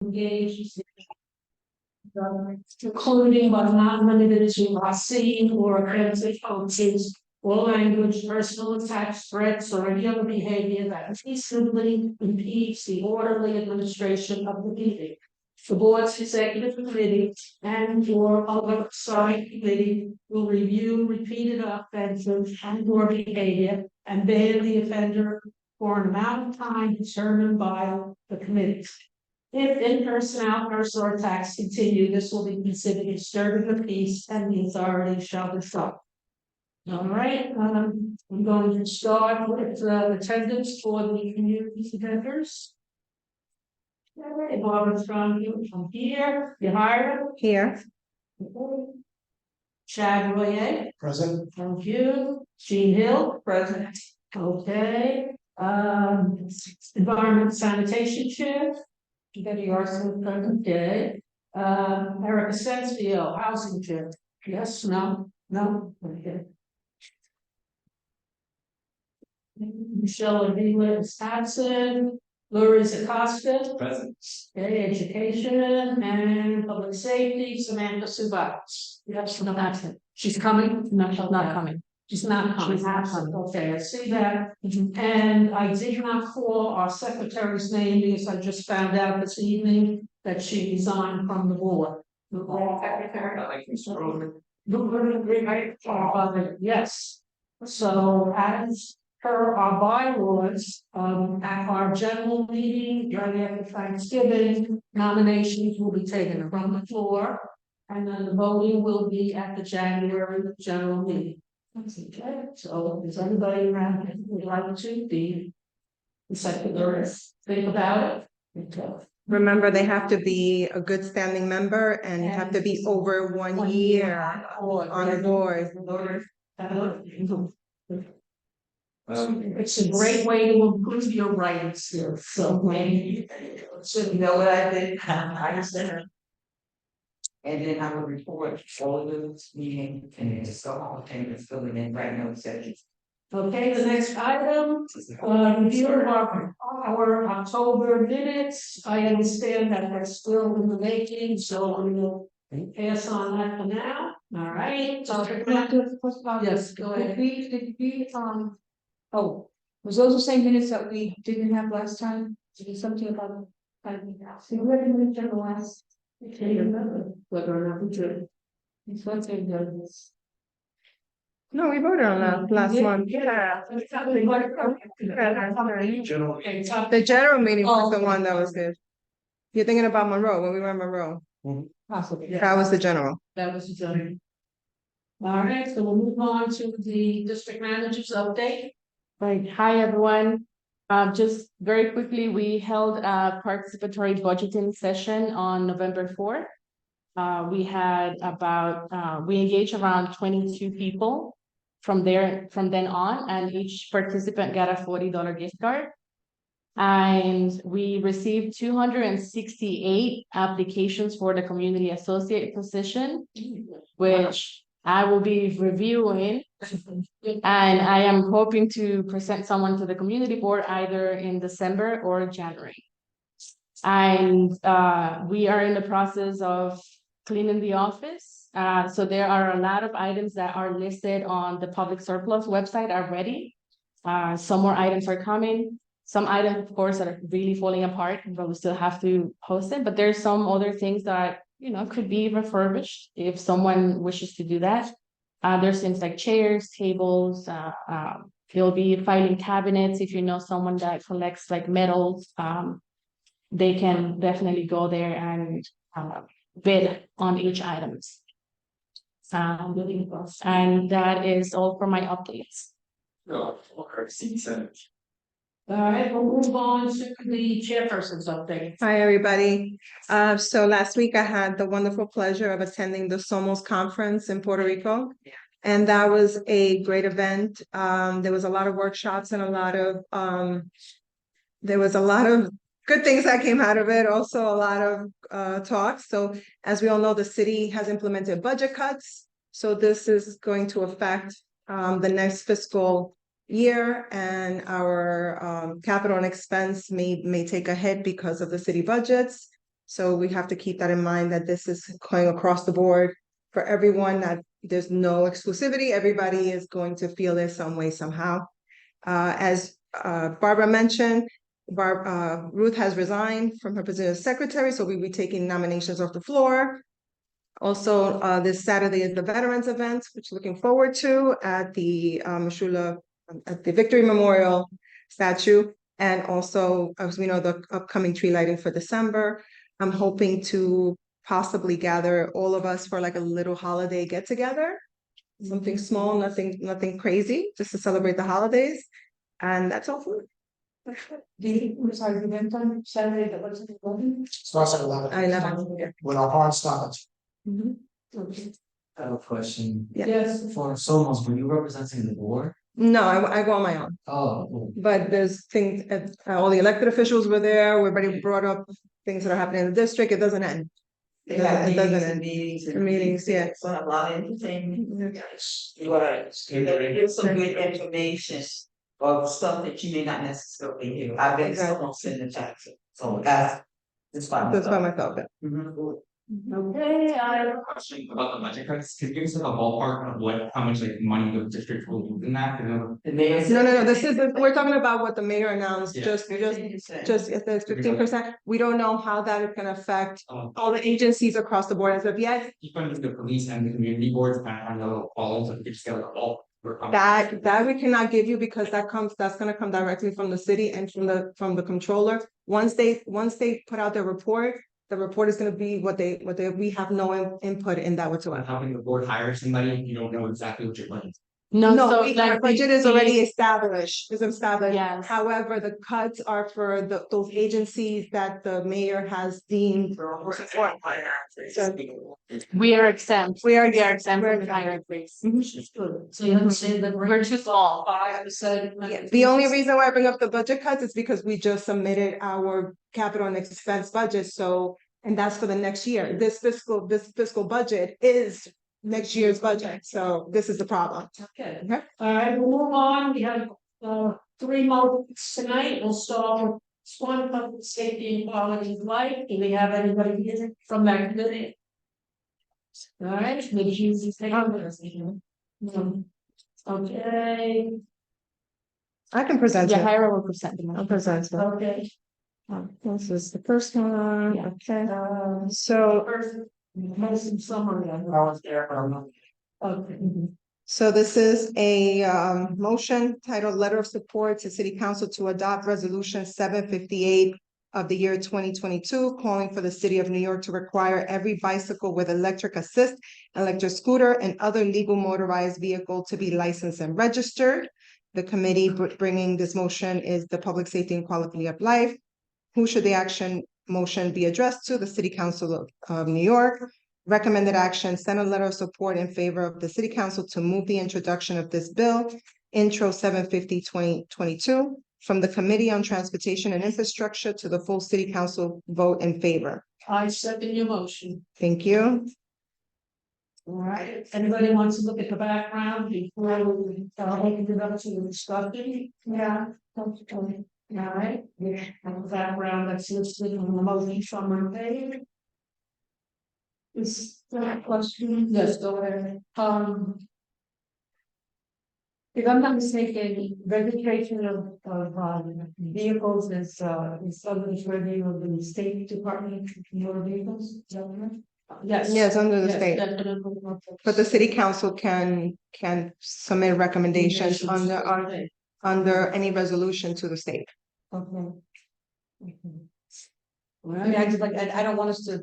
engaged, including but not limited to racine or offensive coaches, or language, personal attacks, threats, or any other behavior that peaceably impedes the orderly administration of the meeting. The board's executive committee and or oversight committee will review repeated offenses and or behavior and ban the offender for an amount of time determined by the committee. If in-person, outbursts, or attacks continue, this will be considered disturbing the peace and the authority shall be sought. All right, I'm going to start with attendance for the community vendors. All right, Barbara, from here, Yahira. Here. Chad Royer. Present. Thank you. Jean Hill. Present. Okay. Environment Sanitation Chair. Betty Arson, present. Okay. Erica Sensfield, Housing Chair. Yes, no, no. Okay. Michelle Avila is absent. Lourdes Acosta. Present. Okay, Education and Public Safety, Samantha Subats. Yes, no, absent. She's coming? No, she's not coming. She's not coming. She's absent. Okay, I see that. And I did not call our secretary's name because I just found out this evening that she resigned from the board. Yes. So as per our bylaws, at our general meeting, right after Thanksgiving, nominations will be taken from the floor, and then the voting will be at the January general meeting. Okay, so is anybody around who would like to be the secretary? Think about it. Okay. Remember, they have to be a good standing member and have to be over 1 year on a board. It's a great way to improve your writing skills. So maybe, So you know what I did? I said, and then I would report all of this meeting and then just go home and just fill it in right now. okay, the next item, review of our October minutes. I understand that they're still in the making, so we will pass on that for now. All right. Yes, go ahead. Oh, was those the same minutes that we didn't have last time? Is there something about? So we haven't done the last. I can't remember whether or not we did. It's what's in this. No, we voted on that last month. Yeah. The general meeting was the one that was good. You're thinking about Monroe, when we were in Monroe. Possibly. Yeah. That was the general. That was the general. All right, so we'll move on to the district manager's update. Right. Hi, everyone. Just very quickly, we held a participatory budgeting session on November 4th. We had we engaged around 22 people from then on, and each participant got a $40 gift card. And we received 268 applications for the community associate position, which I will be reviewing, and I am hoping to present someone to the community board either in December or January. And we are in the process of cleaning the office. So there are a lot of items that are listed on the public surplus website already. Some more items are coming. Some items, of course, that are really falling apart, but we still have to post it. But there's some other things that could be refurbished if someone wishes to do that. There's things like chairs, tables, there'll be filing cabinets. If you know someone that collects like metals, they can definitely go there and bid on each item. And that is all for my updates. All right, we'll move on to the chairperson's update. Hi, everybody. So last week I had the wonderful pleasure of attending the Somos conference in Puerto Rico. And that was a great event. There was a lot of workshops and there was a lot of good things that came out of it. Also a lot of talks. So as we all know, the city has implemented budget cuts. So this is going to affect the next fiscal year, and our capital and expense may take a hit because of the city budgets. So we have to keep that in mind that this is going across the board for everyone, that there's no exclusivity. Everybody is going to feel this some way somehow. As Barbara mentioned, Ruth has resigned from her position as secretary, so we'll be taking nominations off the floor. Also, this Saturday is the Veterans event, which looking forward to at the at the Victory Memorial statue. And also, as we know, the upcoming tree lighting for December. I'm hoping to possibly gather all of us for like a little holiday get together. Something small, nothing crazy, just to celebrate the holidays. And that's all for Sorry, the event on Saturday, that was in London? Starts at 11. I love. When our hard stops. Okay. I have a question. Yeah. Yes. For Somos, were you representing the board? No, I go on my own. Oh, cool. But there's things, all the elected officials were there, everybody brought up things that are happening in the district, it doesn't end. They have It doesn't end. meetings The meetings, yeah. So a lot of entertainment. Right. Give some good information of stuff that you may not necessarily hear. I've been Exactly. almost in the chat, so that's. It's fine. That's by myself. Mhm. Okay, I have a question about the budget cuts. Could you give us like a ballpark of what, how much like money the district will lose in that? You know? The mayor. No, this is, we're talking about what the mayor announced, Yeah. just, it says 15%. We don't know how that is gonna affect Um, all the agencies across the board as of yet. Keep under the police and the community boards, kind of know all of the just get like a ball. That we cannot give you because that's gonna come directly from the city and from the controller. Once they put out their report, the report is gonna be we have no input in that whatsoever. How can the board hire somebody if you don't know exactly what you're planning? No, so Our like budget is already established, Yes. However, the cuts are for those agencies that the mayor has deemed. So we are exempt. we are exempt from the higher increase. So you understand that We're too small. 5%. Yeah, the only reason why I bring up the budget cuts is because we just submitted our capital and expense budget, so, and that's for the next year. This fiscal budget is next year's budget, so this is the problem. Okay, Okay. all right, we'll move on. We have 3 motions tonight. We'll start with one public safety and quality of life. Do we have anybody here from that committee? All right, maybe you take over this. Okay, I can present Yeah, it. Hira will present them. I'll present it. okay. This is the first one, Yeah. okay, So so, first, have some summary. I was there, but I'm not. Okay. so this is a motion titled Letter of Support to City Council to adopt Resolution 758 of the year 2022, calling for the city of New York to require every bicycle with electric assist, electric scooter, and other legal motorized vehicle to be licensed and registered. The committee bringing this motion is the Public Safety and Quality of Life. Who should the action motion be addressed to? The City Council of New York. Recommended action, send a letter of support in favor of the City Council to move the introduction of this bill, Intro 750-2022, from the Committee on Transportation and Infrastructure to the full City Council vote in favor. I second your motion. Thank you. All right, anybody wants to look at the background before we open it up to the discussion? Yeah. Okay. All right, yeah, and the background that's listed on the motion summary page. Is there a question? Yes, go ahead. If I'm not mistaken, registration of vehicles is subject review of the State Department of Motor Vehicles, is that right? Yes. Yes, under the Yes, state, definitely. but the City Council can submit recommendations under any resolution to the state. Okay. I mean, I just like, I don't want us to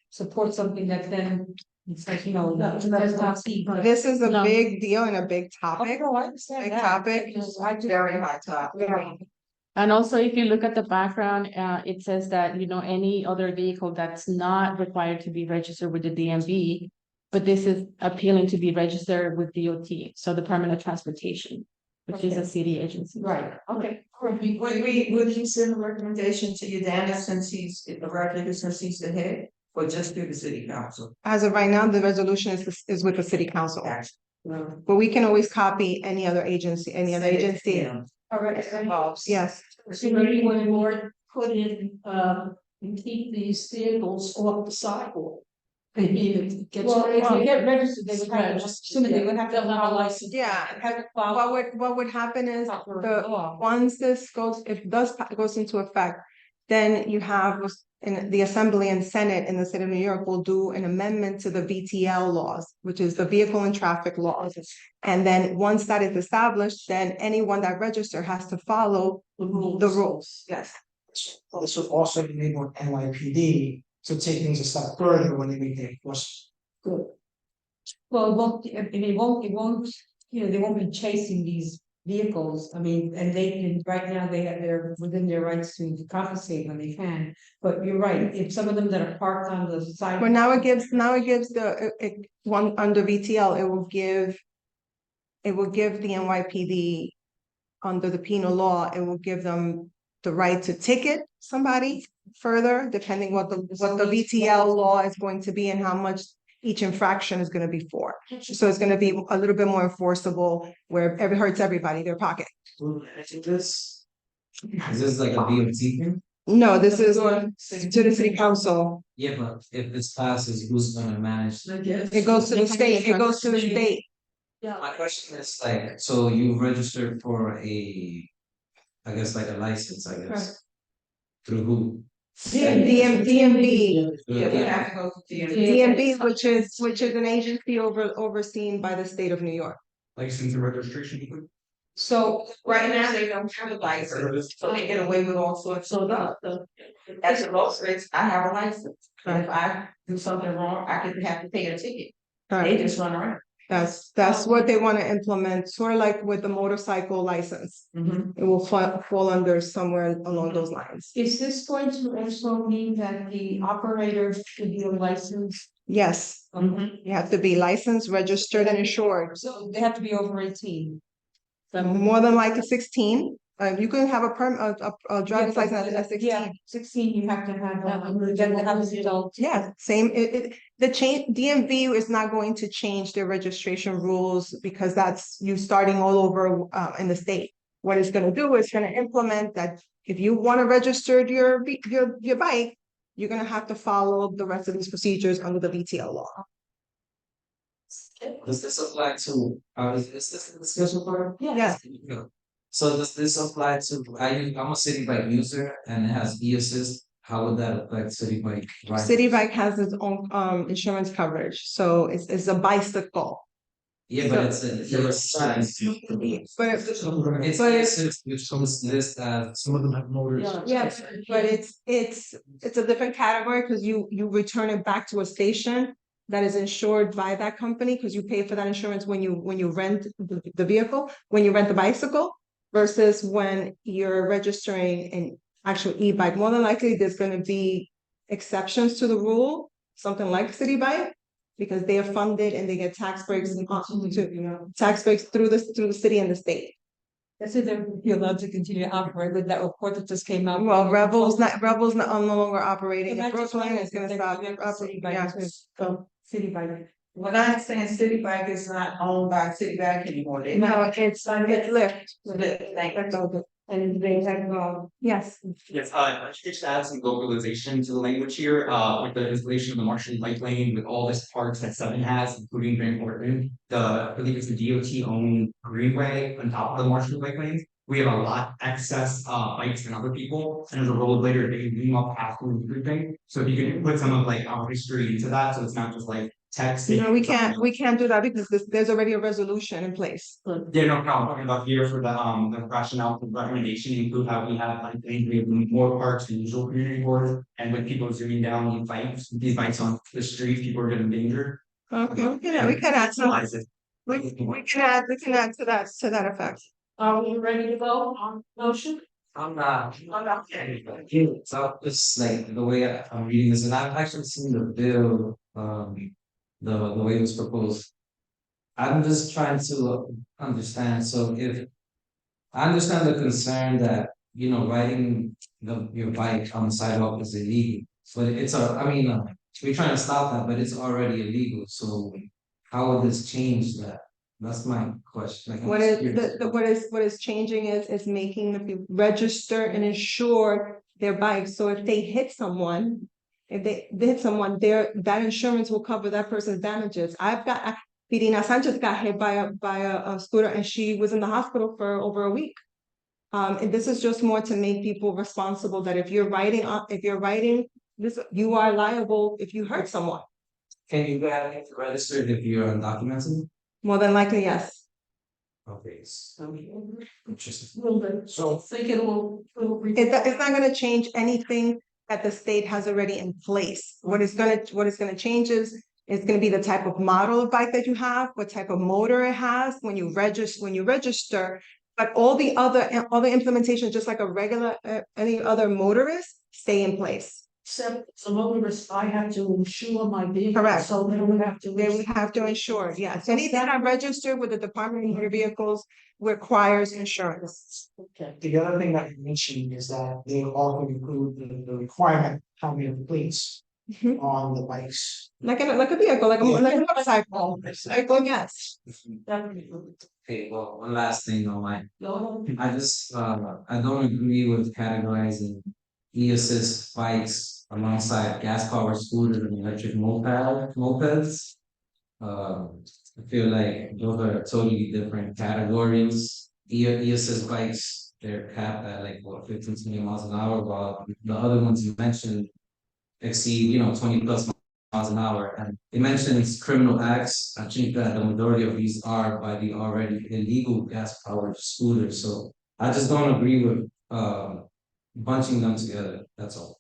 support something that then, it's like, you know, that's not. This is a No. big deal and a big Oh, topic. no, I understand Big that. topic. I just. Very high top. Yeah. And also, if you look at the background, it says that, you know, any other vehicle that's not required to be registered with the DMV. But this is appealing to be registered with DOT, so Department of Transportation, which is a city agency. Right, okay. Would you send a recommendation to your dad since he's the head, or just through the City Council? As of right now, the resolution is with the City Council, No. but we can always copy any other agency. Yeah. All right, Yes, so maybe when the board put in, and keep these vehicles off the sidewalk. I mean, it gets Well, if crazy. they get registered, they would have, to- assuming they would have to They'll have a follow. license. Yeah. Have to follow. What would happen is Proper the, law. once this goes, if does goes into effect, then you have in the Assembly and Senate in the state of New York will do an amendment to the VTL laws, which is the vehicle and traffic laws. And then once that is established, then anyone that register has to follow the rules. Yes. This would also enable NYPD to take things a step further when they make the enforcement. Well, it won't, you know, they won't be chasing these vehicles. I mean, and they can, right now, they're within their rights to compensate when they can. But you're right, if some of them that are parked on the side. But now it gives one under VTL, it will give the NYPD under the penal law, it will give them the right to ticket somebody further, depending what the VTL law is going to be and how much each infraction is gonna be for. So it's gonna be a little bit more enforceable where it hurts everybody, their pocket. Is this like a DOT thing? No, this is to the city council. Yeah, but if this passes, who's gonna manage? It goes to the state, it goes to the state. My question is like, so you registered for I guess like a license, I guess. Through who? DMV, Yeah, we have to go to DMV. DMV, which is an agency overseen by the state of New York. License and registration. So right now, they don't have a license, so they get away with all sorts of stuff. As a most rates, I have a license, and if I do something wrong, I could have to pay a ticket. They just run around. That's what they want to implement, sort of like with the motorcycle license. It will fall under somewhere along those lines. Is this going to also mean that the operator should be licensed? Yes, you have to be licensed, registered and insured. So they have to be over 18. More than like a 16. You can have a driver's license at 16. Yeah, 16, you have to have, then they have an adult. Yeah, same, the change, DMV is not going to change their registration rules because that's you starting all over in the state. What it's gonna do is gonna implement that if you wanna register your bike, you're gonna have to follow the rest of these procedures under the VTL law. Does this apply to, is this the discussion part? Yes. Yeah. So does this apply to, I'm a city bike user and it has e-assist, how would that affect city bike? riders? City Bike has its own insurance coverage, so it's a bicycle. Yeah, but it's a size. But It's but e-assist, which comes list as. Some of them have motors. yes, but it's a different category because you return it back to a station that is insured by that company because you pay for that insurance when you rent the vehicle, when you rent the bicycle versus when you're registering an actual e-bike. More than likely, there's going to be exceptions to the rule, something like City Bike, because they are funded and they get tax breaks tax breaks through the city and the state. That's if they're allowed to continue to operate with that report that just came out. Well, Rebel's no longer operating in And I just Brooklyn. wondered It's going if to they stop. would have City Bike Yeah. too. So City Bike. What I understand, City Bike is not owned by City Bike anymore. They No, it's Lyft. Thank you. And they have, Yes. Yes, I should just add some localization to the language here, with the installation of the Martian bike lane with all this parts that 7 has, including Grand Portland. I believe it's the DOT owned greenway on top of the Martian bike lanes. We have a lot excess bikes than other people, and as a rollerblader, they lean up past everything. So if you could put some of like our history into that, so it's not just like text. No, we can't do that because there's already a resolution in place. Yeah, no problem. Talking about here for the rationale, the recommendation include how we have like we have more parks than usual community boards, and with people zooming down these bikes on the street, people are getting danger. Okay, we can add to that effect. Are we ready to vote on motion? I'm not. So it's like the way I'm reading this, and I've actually seen the bill, the way it was proposed. I'm just trying to understand, so if. I understand the concern that, riding your bike on the sidewalk is illegal, but we're trying to stop that, but it's already illegal, so. How will this change that? That's my question. Like, I'm What just curious. is changing is making the people register and insure their bikes. So if they hit someone, if they hit someone, that insurance will cover that person's damages. Pirina Sanchez got hit by a scooter and she was in the hospital for over a week. And this is just more to make people responsible that if you're riding this, you are liable if you hurt someone. Can you get it registered if you're undocumented? More than likely, yes. Okay, interesting. Little bit, so think it will. It's not gonna change anything that the state has already in place. What is gonna change is, it's gonna be the type of model of bike that you have, what type of motor it has when you register. But all the implementations, just like a regular, any other motorist, stay in place. Except as a motorist, I have to insure my vehicle. Correct. So they would have to. They would have to insure, yes. Anything that registered with the Department of Motor Vehicles requires insurance. Okay. The other thing that you mentioned is that they also include the requirement, how many plates Mhm. on the bikes. Like a vehicle, like a motorcycle, yes. Definitely. Okay, well, one last thing on my, No, I don't agree with categorizing e-assist bikes alongside gas-powered scooters and electric mopeds. I feel like those are totally different categories. E-assist bikes, they're capped at like what, 15, 20 miles an hour, while the other ones you mentioned exceed, 20 plus miles an hour. And it mentions criminal acts. I think that the majority of these are by the already illegal gas-powered scooters. So I just don't agree with bunching them together. That's all.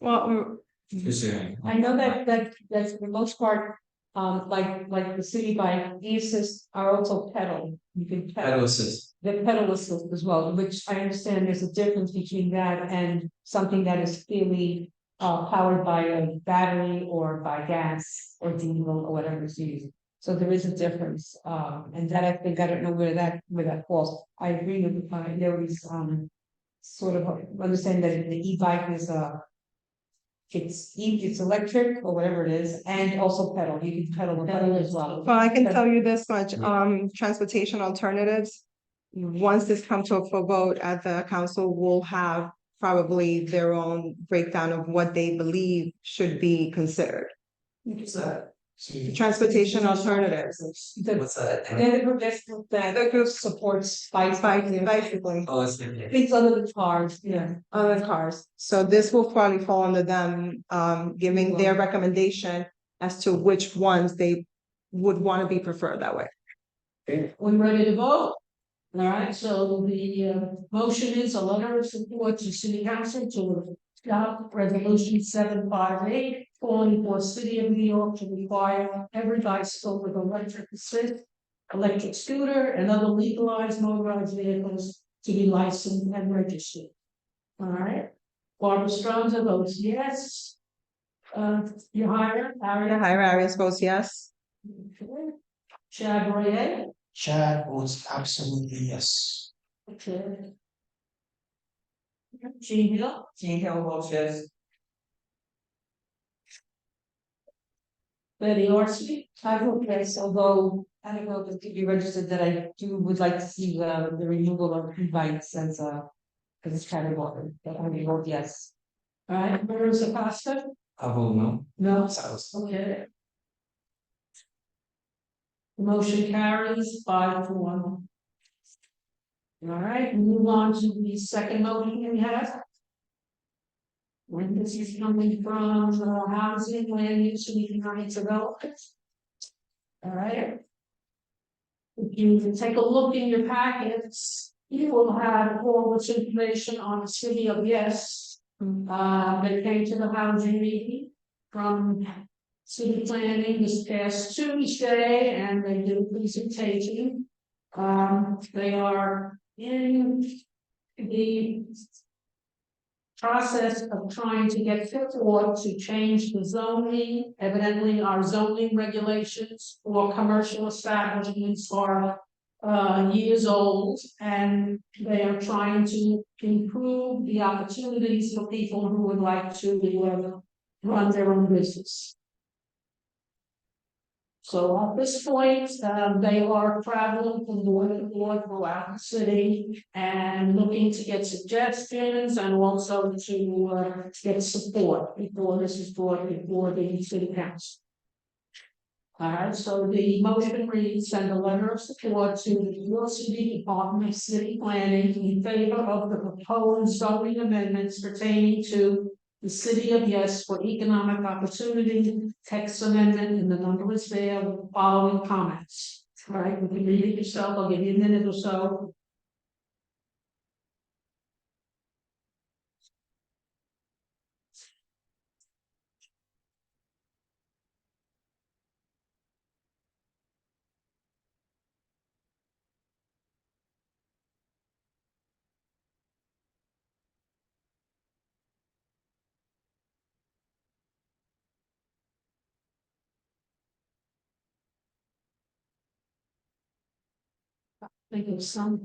Well, Just sharing. I know that's for the most part, like the city bike, e-assists are also pedal. You can Pedal assist. the pedal assist as well, which I understand there's a difference between that and something that is clearly powered by a battery or by gas or diesel or whatever it's used. So there is a difference, and that I think, I don't know where that falls. I agree with Larry's sort of understanding that the e-bike is it's electric or whatever it is, and also pedal. You can pedal with pedal as well. I can tell you this much, transportation alternatives. Once this comes to a full vote at the council, will have probably their own breakdown of what they believe should be considered. What's that? Transportation alternatives. What's that? Then the group that supports Bicycling. Oh, it's things other than cars, yeah. Other cars. So this will probably fall under them, giving their recommendation as to which ones they would want to be preferred that way. we ready to vote? All right, so the motion is a letter of support to city council to adopt resolution 758, calling for city of New York to require every bicycle with electric assist, electric scooter, and other legalized motorized vehicles to be licensed and registered. All right, Barbara Stroza votes yes. You hire, Arias votes yes. Okay. Chad Royer. Chad votes absolutely yes. Okay. Gene Hill. Gene Hill votes yes. Betty Orsi. I vote yes, although I don't know if it could be registered, that I would like to see the removal of e-bikes as because it's kind of boring, but I would vote yes. All right, Marissa Costa. I vote no. No. Sounds- Okay. Motion carries 5-1. All right, move on to the second motion we have. When this is coming from housing, land use, and economic development. All right. If you take a look in your packets, you will have all this information on the city of Yes. They came to the housing meeting from city planning this past Tuesday, and they did a presentation. They are in the process of trying to get FIT to change the zoning. Evidently, our zoning regulations for commercial establishments are years old, and they are trying to improve the opportunities for people who would like to run their own business. So at this point, they are traveling from door to door throughout the city and looking to get suggestions and also to get support before this is brought before the city council. All right, so the motion reads, send a letter of support to the New York City Department of City Planning in favor of the proposed zoning amendments pertaining to the city of Yes for economic opportunity, text amendment, and the number is there with the following comments. All right, you can read it yourself, I'll give you a minute or so. Think of some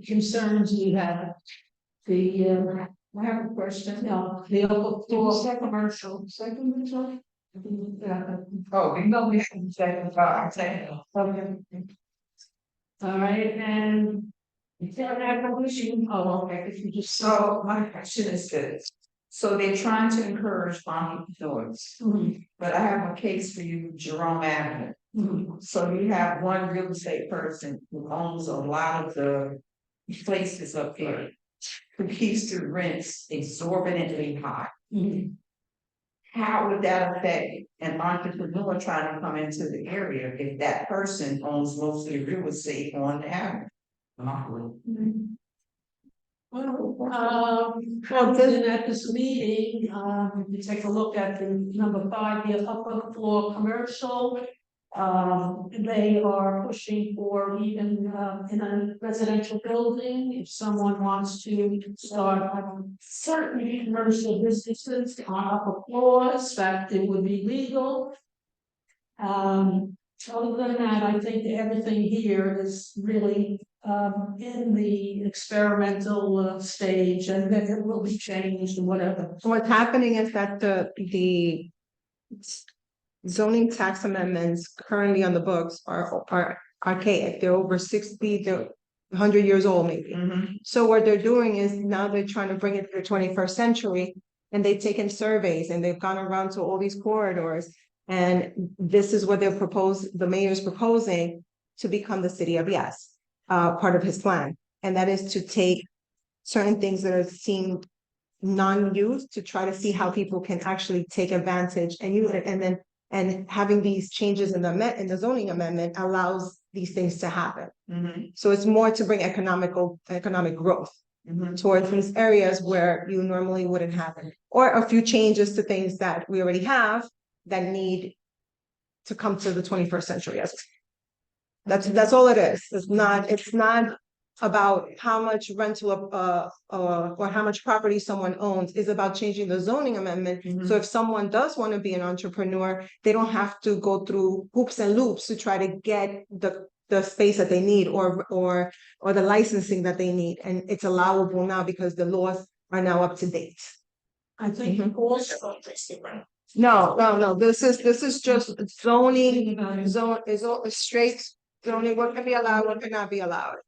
concerns you have. I have a question, the upper floor commercial, second commercial? Oh, no, we haven't said, I'm saying. Okay. All right, and if you have no issue, oh, okay, if you just. So my question is this, so they're trying to encourage entrepreneurs, Mhm, but I have a case for you, Jerome Avenue. mhm. So you have one real estate person who owns a lot of the places up there. Who keeps the rents exorbitantly high. Mhm. How would that affect an entrepreneur trying to come into the area if that person owns most of the real estate on the avenue? Well, then at this meeting, if you take a look at the number 5 here, upper floor commercial. They are pushing for even, in a residential building, if someone wants to start certain commercial businesses on upper floors, that it would be legal. Other than that, I think that everything here is really in the experimental stage, and then it will be changed and whatever. What's happening is that the zoning tax amendments currently on the books are archaic. They're over 60, they're 100 years old maybe. So what they're doing is now they're trying to bring it to the 21st century, and they've taken surveys and they've gone around to all these corridors. And this is what the mayor's proposing to become the city of Yes, part of his plan. And that is to take certain things that are seen non-used to try to see how people can actually take advantage and use it. And having these changes in the zoning amendment allows these things to happen. So it's more to bring economic growth towards these areas where you normally wouldn't have it, or a few changes to things that we already have that need to come to the 21st century. Yes, that's all it is. It's not about how much rental or how much property someone owns. Is about changing the zoning amendment. So if someone does want to be an entrepreneur, they don't have to go through hoops and loops to try to get the space that they need or the licensing that they need. And it's allowable now because the laws are now up to date. I think also. No. This is just zoning. Zone is all straight zoning. What can be allowed, what cannot be allowed.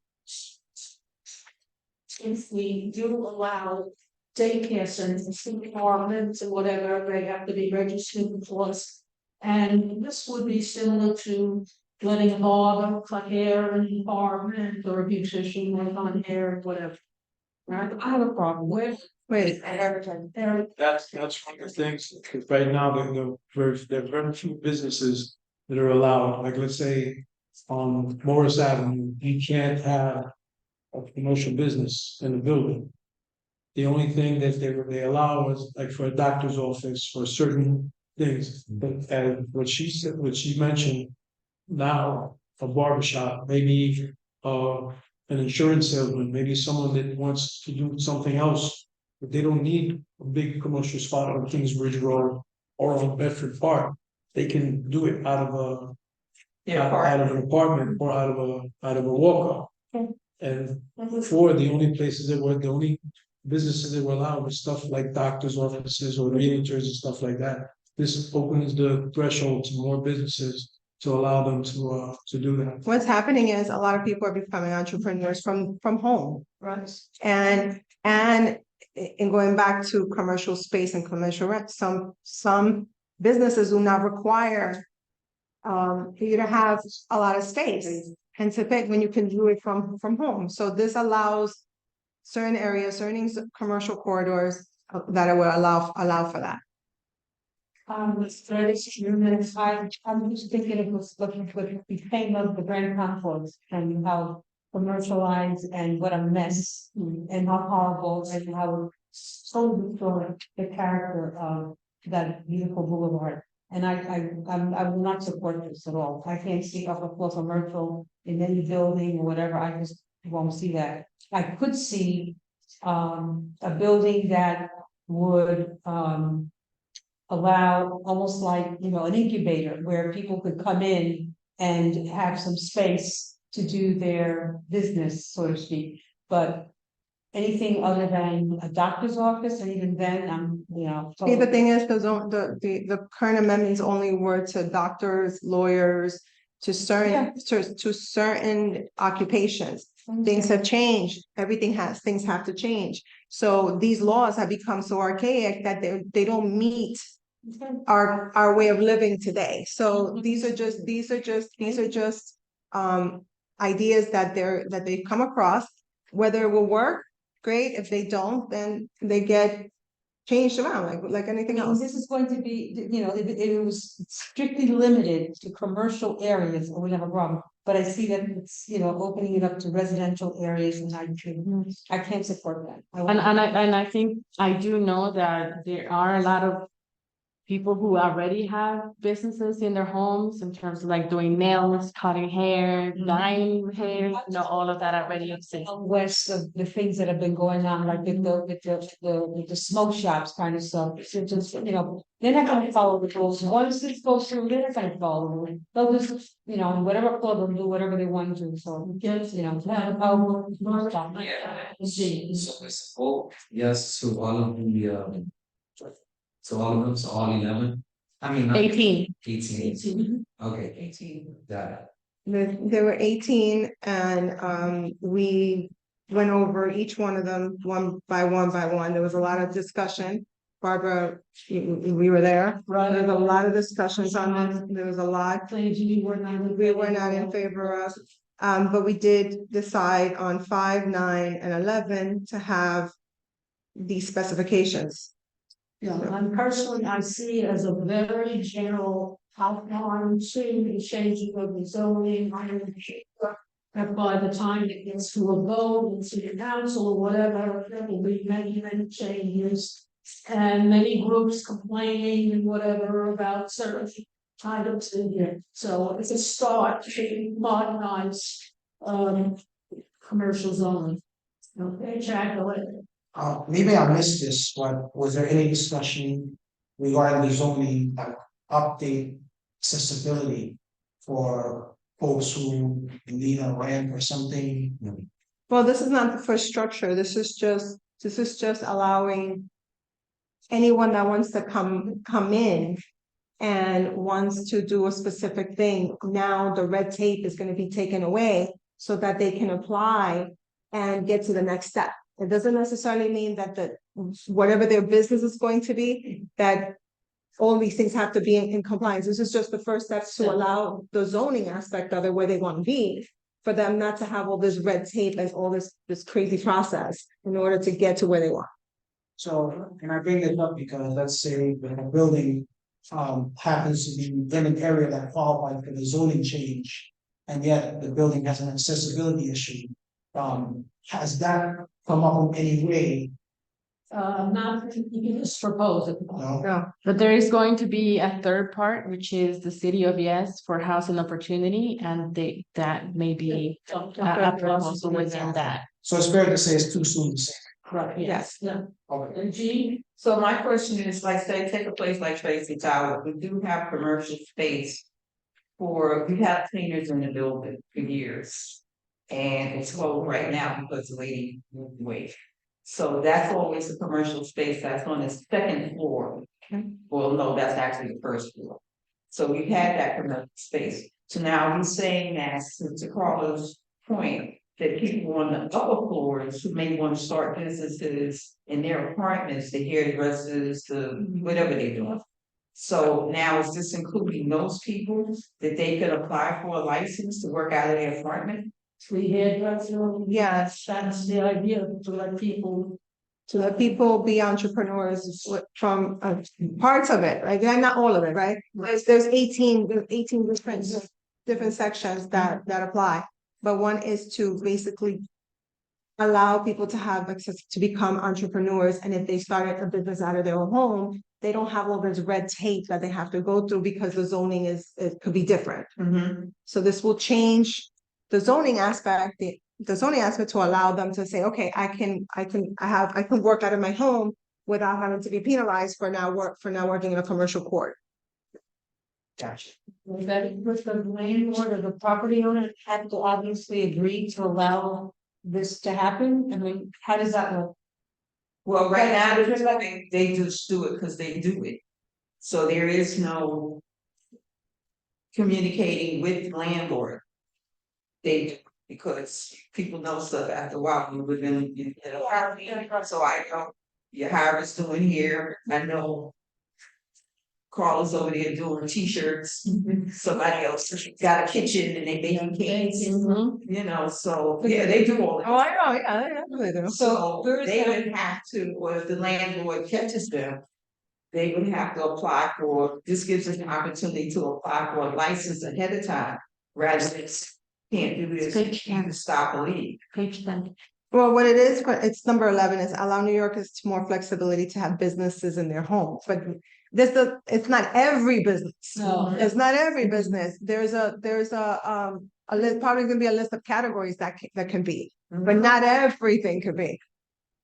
If we do allow daycare centers, apartments and whatever, they have to be registered for us. And this would be similar to letting a barber cut hair in an apartment or a beautician work on hair, whatever. Right, I have a problem with. Wait. Eric. That's one of the things, because right now, there are very few businesses that are allowed, like, let's say, on Morris Avenue, you can't have a commercial business in the building. The only thing that they allow is like for a doctor's office for certain things, but what she mentioned, now, a barbershop, maybe, an insurance salesman, maybe someone that wants to do something else. But they don't need a big commercial spot on Kingsbridge Road or on Bedford Park. They can do it out of an apartment or out of a walk-up. And the only businesses that were allowed were stuff like doctors' offices or realtors and stuff like that. This opens the threshold to more businesses to allow them to do that. What's happening is a lot of people are becoming entrepreneurs from home. Right. And in going back to commercial space and commercial rent, some businesses do not require for you to have a lot of space. Hence the fact when you can do it from home. So this allows certain areas, certain commercial corridors that it will allow for that. I'm just thinking of what's looking what became of the Grand Concourse and how commercialized and what a mess and how horrible and how so destroyed the character of that beautiful boulevard. And I will not support this at all. I can't see a full commercial in any building or whatever. I just won't see that. I could see a building that would allow almost like, an incubator where people could come in and have some space to do their business, so to speak. But anything other than a doctor's office, and even then, See, the thing is, the current amendments only were to doctors, lawyers, to certain occupations. Things have changed. Things have to change. So these laws have become so archaic that they don't meet our way of living today. So these are just ideas that they've come across. Whether it will work, great. If they don't, then they get changed around like anything else. This is going to be, if it was strictly limited to commercial areas, I wouldn't have a problem. But I see that it's, opening it up to residential areas, and I can't support that. And I think I do know that there are a lot of people who already have businesses in their homes in terms of like doing nails, cutting hair, dyeing hair, all of that already exists. West of the things that have been going on, like with the smoke shops kind of stuff, it's just, they're not gonna follow the rules. Once this goes through, they're not gonna follow the rules. They'll just, whatever club will do whatever they want to do, so, So it's vote yes to all of the, so all of them, so all 11? I mean, not 18. 18. Okay, 18, got it. There were 18 and we went over each one of them one by one. There was a lot of discussion. Barbara, we were there. There was a lot of discussions on this. There was a lot. We were not in favor of. But we did decide on 5, 9, and 11 to have these specifications. Yeah, and personally, I see it as a very general outline to the changing of the zoning. And by the time it gets to a vote in city council or whatever, there will be many, many changes. And many groups complaining and whatever about certain items in here. So it's a start to modernize commercial zoning. Okay, Jack, go ahead. Maybe I missed this, but was there any discussion regarding the zoning, update accessibility for folks who need a ramp or something? Well, this is not for structure. This is just allowing anyone that wants to come in and wants to do a specific thing. Now the red tape is going to be taken away so that they can apply and get to the next step. It doesn't necessarily mean that whatever their business is going to be, that all these things have to be in compliance. This is just the first step to allow the zoning aspect of it where they want to be, for them not to have all this red tape and all this crazy process in order to get to where they want. So, and I bring this up because let's say the building happens to be in an area that qualifies for the zoning change, and yet the building has an accessibility issue. Has that come up in any way? Not, you can just propose it. No. But there is going to be a third part, which is the city of Yes for housing opportunity, and that may be a proposal within that. So it's fair to say it's too soon to say. Right, yes, yeah. Okay. And Jean? So my question is, like, say, take a place like Tracy Tower, we do have commercial space we have cleaners in the building for years. And it's closed right now because the lady moved away. So that's always a commercial space that's on the second floor. Well, no, that's actually the first floor. So we had that commercial space. So now he's saying that, to Carlos' point, that people on the upper floors who may want to start businesses in their apartments, the hairdressers, the whatever they're doing. So now is this including those people that they could apply for a license to work out of their apartment? We had, Yes. that's the idea, to let people. To let people be entrepreneurs from parts of it, right? And not all of it, right? There's 18 different sections that apply. But one is to basically allow people to have access to become entrepreneurs. And if they started a business out of their own home, they don't have all this red tape that they have to go through because the zoning it could be different. So this will change the zoning aspect, the zoning aspect to allow them to say, okay, I can work out of my home without having to be penalized for now working in a commercial court. Gotcha. Was that with the landlord or the property owner have to obviously agree to allow this to happen? I mean, how does that work? Well, right now, they just do it because they do it. So there is no communicating with the landlord. They do, because people know stuff after a while, you live in so I know your Harvard's doing here, I know Carla's over there doing t-shirts, somebody else got a kitchen and they making cakes, you know, so, yeah, they do all that. Oh, I know, yeah, they do. So they would have to, or if the landlord catches them, they would have to apply for, this gives us an opportunity to apply for a license ahead of time, rather than can't do this, you can stop or leave. Well, what it is, but it's number 11 is allow New Yorkers to more flexibility to have businesses in their homes, but it's not every business. No. It's not every business. There's a list, probably gonna be a list of categories that can be, but not everything could be.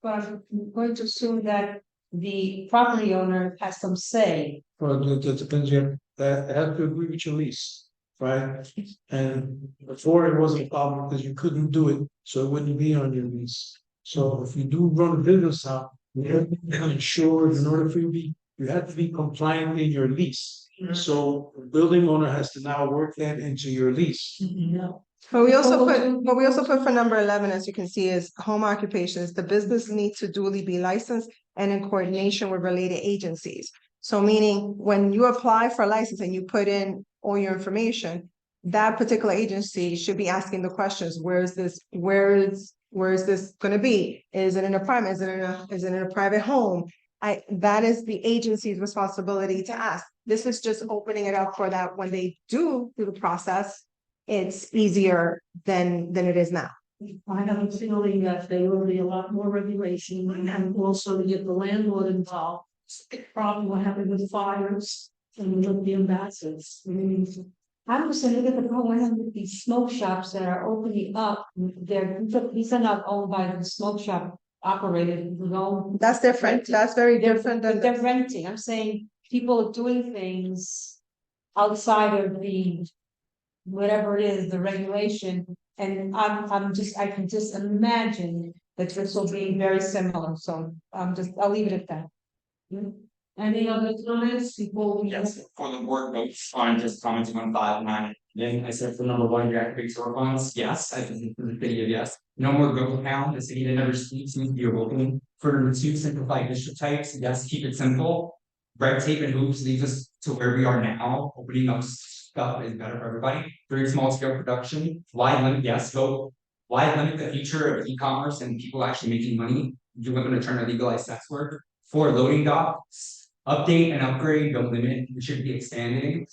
But I'm going to assume that the property owner has some say. Well, it depends, you have to agree with your lease, right? And before it wasn't a problem because you couldn't do it, so it wouldn't be on your lease. So if you do run a business out, you have to be insured in order for you have to be compliant in your lease. So the building owner has to now work that into your lease. But we also put for number 11, as you can see, is home occupations. The business needs to duly be licensed and in coordination with related agencies. So meaning when you apply for a license and you put in all your information, that particular agency should be asking the questions, where is this gonna be? Is it an apartment? Is it in a private home? That is the agency's responsibility to ask. This is just opening it up for that when they do the process, it's easier than it is now. I have a feeling that there will be a lot more regulation and also to get the landlord involved. Problem will happen with fires and with the ambassadors. I'm just saying, look at the problem with these smoke shops that are opening up. These are not owned by the smoke shop operated. That's different. That's very different than. They're renting. I'm saying people are doing things outside of the whatever it is, the regulation. And I can just imagine that this will be very similar. So I'll leave it at that. Any other comments before we? Yes, for the board votes on just commenting on 5, 9, then I said for number 1, your activate store funds, yes, I think for the video, yes. No more ghost town, the city that never speaks needs to be open. For number 2, simplify district types, yes, keep it simple. Red tape and hoops leads us to where we are now, opening up stuff is better for everybody. 3, small scale production, wide limit, yes, go. Wide limit the future of e-commerce and people actually making money. You're going to turn to legalized sex work. 4, loading docks. Update and upgrade, don't limit, we should be expanding.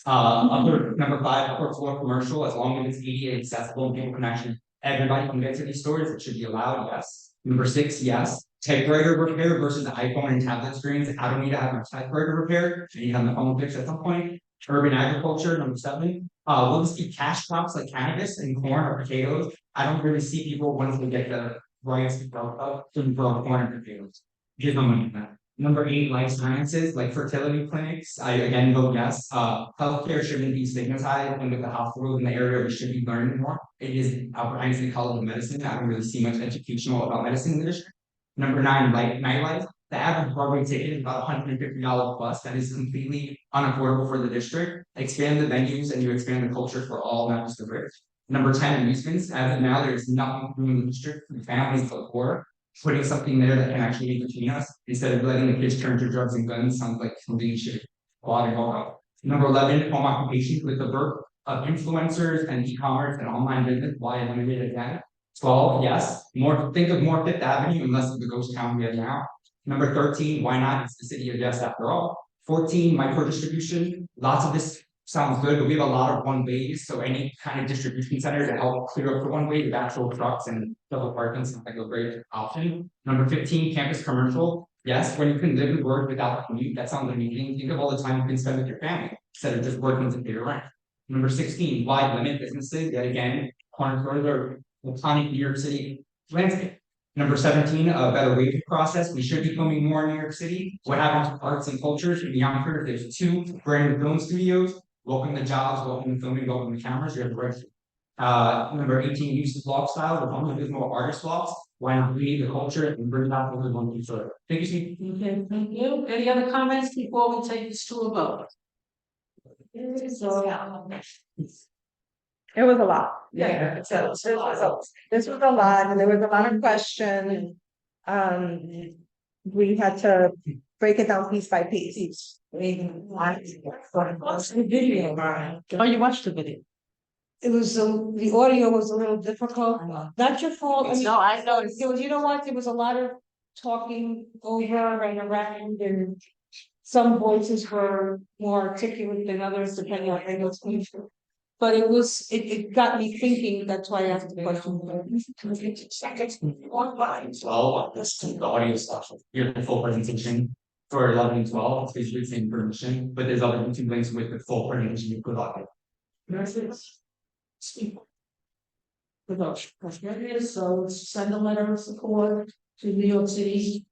Number 5, upper floor commercial, as long as it's ADA accessible and people can actually, everybody can get to these stores, it should be allowed, yes. Number 6, yes. Typewriter repair versus the iPhone and tablet screens. I don't need to have my typewriter repaired, I need to have my phone fixed at some point. Urban agriculture, number 7. Will this be cash crops like cannabis and corn or potatoes? I don't really see people once they get the rights to grow corn and potatoes. Give them money for that. Number 8, life sciences, like fertility clinics. I again vote yes. Healthcare shouldn't be stigmatized, and with the hospitals in the area, we should be learning more. It is Albert Einstein College of Medicine. I don't really see much educational about medicine in the district. Number 9, nightlife. The average Broadway ticket is about $150 plus. That is completely unaffordable for the district. Expand the venues and you expand the culture for all, not just the rich. Number 10, amusements. As of now, there's nothing doing in the district for families but poor. Putting something there that can actually entertain us instead of letting the kids turn to drugs and guns sounds like something you should quality all out. Number 11, home occupations with the birth of influencers and e-commerce and online business. Why eliminate again? 12, yes, think of more Fifth Avenue and less of the ghost town we have now. Number 13, why not? It's the city of yes after all. 14, micro distribution. Lots of this sounds good, but we have a lot of one ways. So any kind of distribution center to help clear up the one way with actual trucks and double parking sounds like a great option. Number 15, campus commercial. Yes, when you can live and work without the commute, that sounds amazing. Think of all the time you can spend with your family instead of just working to pay your rent. Number 16, wide limit businesses. Yet again, corner stores are iconic New York City landscape. Number 17, a better wage process. We should be filming more in New York City. What happens to arts and cultures in Yonkers? There's 2 brand new film studios. Welcome to jobs, welcome to filming, welcome to cameras. You have the right. Number 18, use of vlog style. The one with more artist vlogs. Why not lead the culture and bring that over one piece further? Thank you, Steve. Okay, thank you. Any other comments before we take this to a vote? So, It was a lot. Yeah, This was a lot, and there was a lot of questions. We had to break it down piece by piece. what's the video, Brian? Oh, you watched the video? It was, the audio was a little difficult, not your fault. I mean, No, I know. There was, you know what, there was a lot of talking over and around and some voices were more articulate than others depending on English. But it got me thinking, that's why I asked the question. Well, the audio stuff. Here's the full presentation for 11 and 12. It's basically the same permission, but there's other YouTube links with the full presentation you put on it. So send a letter of support to New York City.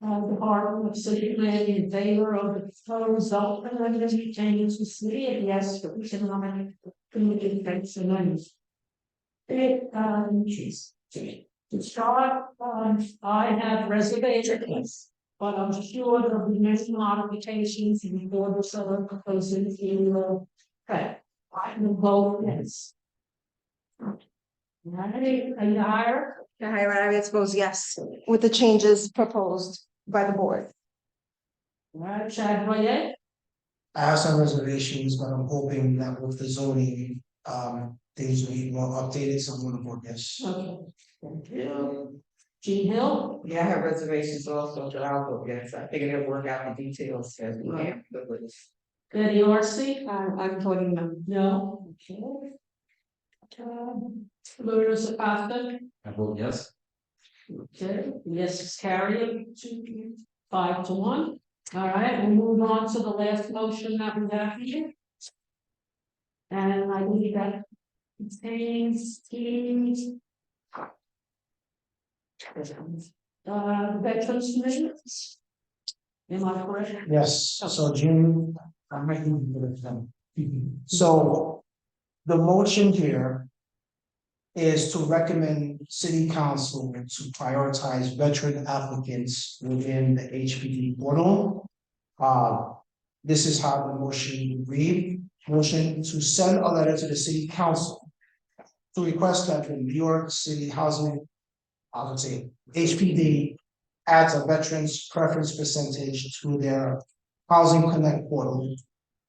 Department of City Planning in favor of the proposed zoning changes to city and yes, for economic community effects and items. To start, I have reservations, but I'm sure there'll be many modifications before the solar proposals in okay. I will vote yes. Right, are you higher? The higher areas votes yes, with the changes proposed by the board. Right, Chad Boyer? I have some reservations, but I'm hoping that with the zoning, things will be more updated, so I'm gonna vote yes. Okay, thank you. Gene Hill? Yeah, I have reservations also, but I'll vote yes. I think it'll work out the details as we have. Betty Orsi? I'm voting no. No. Okay. Louis Acosta? I vote yes. Okay, yes, is carried 5 to 1. All right, we'll move on to the last motion that we have here. And I believe that contains teams. Veterans Commissions. Am I correct? Yes, so June, I'm making them. So the motion here is to recommend city council to prioritize veteran applicants within the HPD portal. This is how the motion would read. Motion to send a letter to the city council to request that the New York City Housing, I would say HPD, adds a veterans preference percentage to their Housing Connect portal.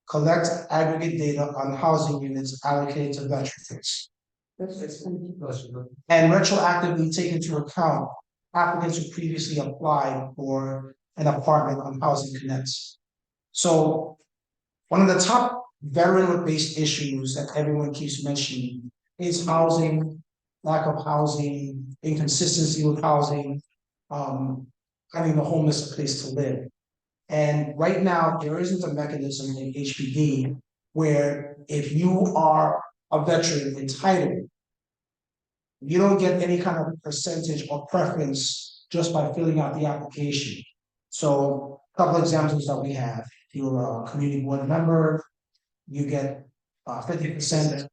Collect aggregate data on housing units allocated to veterans. And retroactively take into account applicants who previously applied for an apartment on Housing Connect. So one of the top veteran-based issues that everyone keeps mentioning is housing, lack of housing, inconsistency with housing, having the homeless a place to live. And right now, there isn't a mechanism in HPD where if you are a veteran entitled, you don't get any kind of percentage or preference just by filling out the application. So a couple examples that we have, if you're a community board member, you get 50%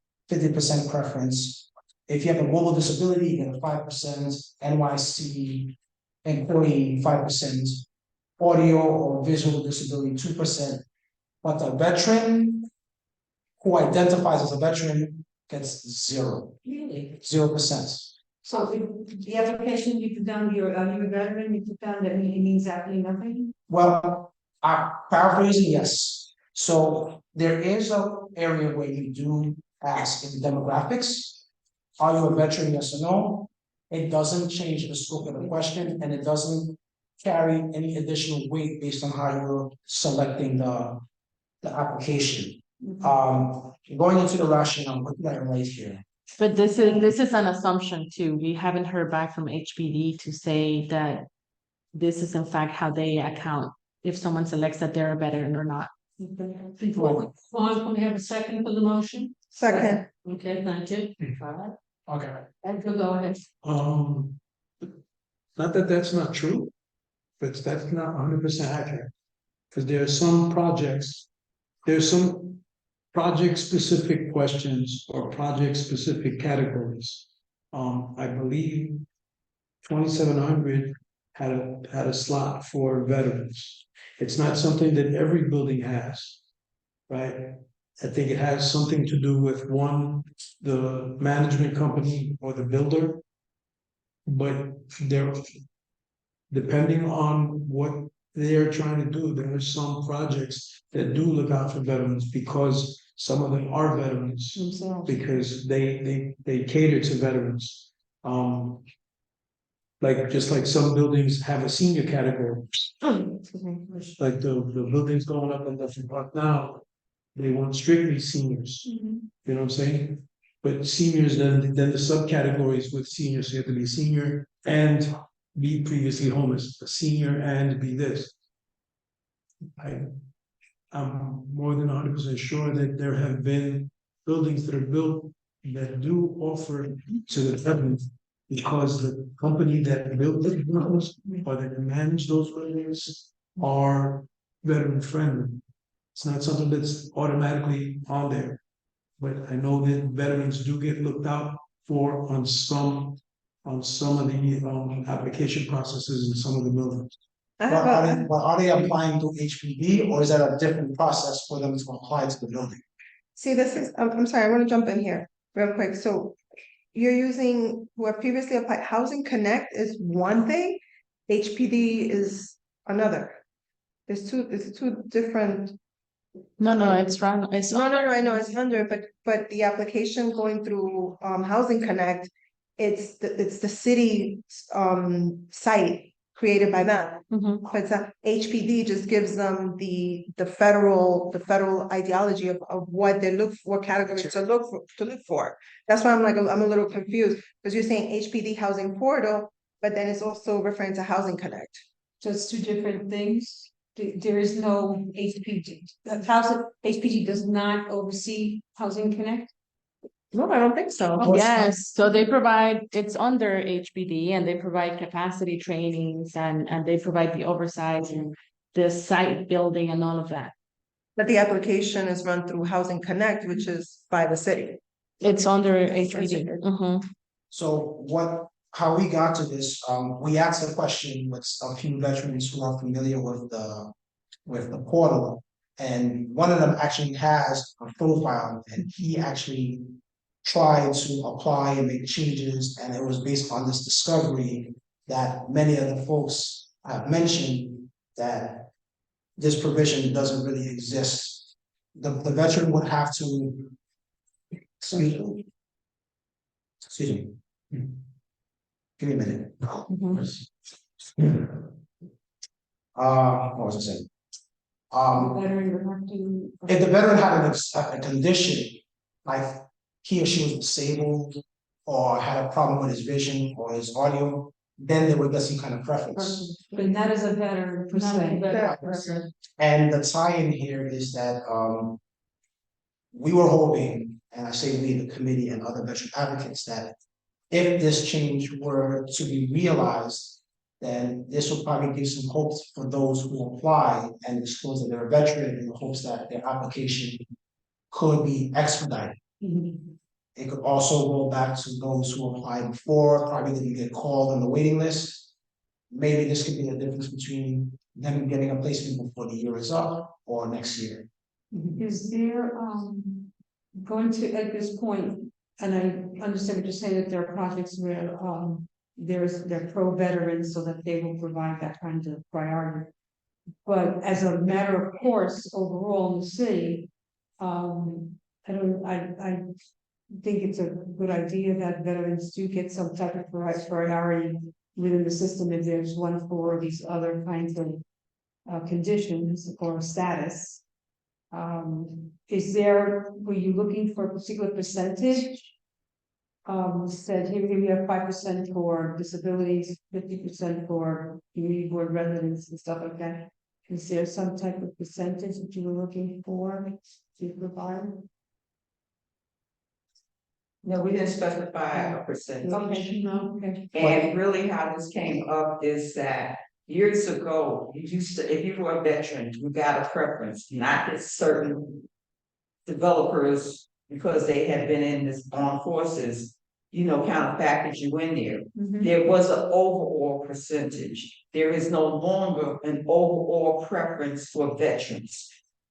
preference. If you have a mobile disability, you get a 5%, NYC employee 5%, audio or visual disability, 2%. But the veteran who identifies as a veteran gets zero, Really? 0%. So if the application you put down, you're a veteran, you put down that it means absolutely nothing? Well, paraphrasing, yes. So there is a area where you do ask in demographics, are you a veteran, yes or no? It doesn't change the scope of the question, and it doesn't carry any additional weight based on how you're selecting the application. Going into the rationale, I'm looking at it right here. But this is an assumption too. We haven't heard back from HPD to say that this is in fact how they account if someone selects that they're a veteran or not. Before, can we have a second for the motion? Second, Okay, thank you. Okay. Edgar, go ahead. Not that that's not true, but that's not 100% accurate. Because there's some project-specific questions or project-specific categories. I believe 2700 had a slot for veterans. It's not something that every building has, right? I think it has something to do with the management company or the builder. But there, depending on what they're trying to do, there are some projects that do look out for veterans because some of them are veterans, because they cater to veterans. Just like some buildings have a senior category, like the buildings going up in Dufferin Park now, they want strictly seniors. You know what I'm saying? But seniors, then the subcategories with seniors, so you have to be senior and be previously homeless, a senior and be this. I'm more than 100% sure that there have been buildings that are built that do offer to the veterans because the company that built the buildings or that manage those buildings are veteran friendly. It's not something that's automatically on there. But I know that veterans do get looked out for on some of the application processes in some of the buildings. But are they applying to HPD, or is that a different process for them to apply to the building? see, this is, I'm sorry, I want to jump in here real quick. So you're using who have previously applied, Housing Connect is one thing, HPD is another. It's two different. No, it's wrong. It's No, I know it's under, but the application going through Housing Connect, it's the city site created by them. Mhm. But HPD just gives them the federal ideology of what they look for, categories to look for. That's why I'm a little confused, because you're saying HPD housing portal, but then it's also referring to Housing Connect. So it's two different things. There is no HPG. HPG does not oversee Housing Connect. No, I don't think so. Yes, so they provide, it's under HBD and they provide capacity trainings and they provide the oversight and the site building and all of that. But the application is run through Housing Connect, which is by the city. It's under HBD. So how we got to this, we asked a question with a few veterans who are familiar with the portal. And one of them actually has a profile, and he actually tried to apply and make changes, and it was based on this discovery that many of the folks have mentioned, that this provision doesn't really exist. The veteran would have to, excuse me. Give me a minute. What was I saying? If the veteran had a condition, like he or she was disabled or had a problem with his vision or his audio, then they would get some kind of preference. But not as a veteran per se. And the tie-in here is that we were hoping, and I say we, the committee and other veteran advocates, that if this change were to be realized, then this will probably give some hopes for those who apply and disclose that they're a veteran, in the hopes that their application could be expedited. It could also go back to those who applied before, probably didn't get called on the waiting list. Maybe this could be a difference between them getting a placement before the year is up or next year. Is there, going to, at this point, and I understand what you're saying, that there are projects where, they're pro-veterans so that they will provide that kind of priority. But as a matter of course, overall in the city, I think it's a good idea that veterans do get some type of priority within the system if there's one for these other kinds of conditions or status. Were you looking for a particular percentage? Said here we have 5% for disabilities, 50% for community board residents and stuff like that. Is there some type of percentage that you were looking for to provide? No, we didn't specify a percentage. Okay, no, okay. And really how this came up is that years ago, you used to, if you were a veteran, you got a preference, not that certain developers, because they had been in this armed forces, you know, kind of factored you in there. There was an overall percentage. There is no longer an overall preference for veterans.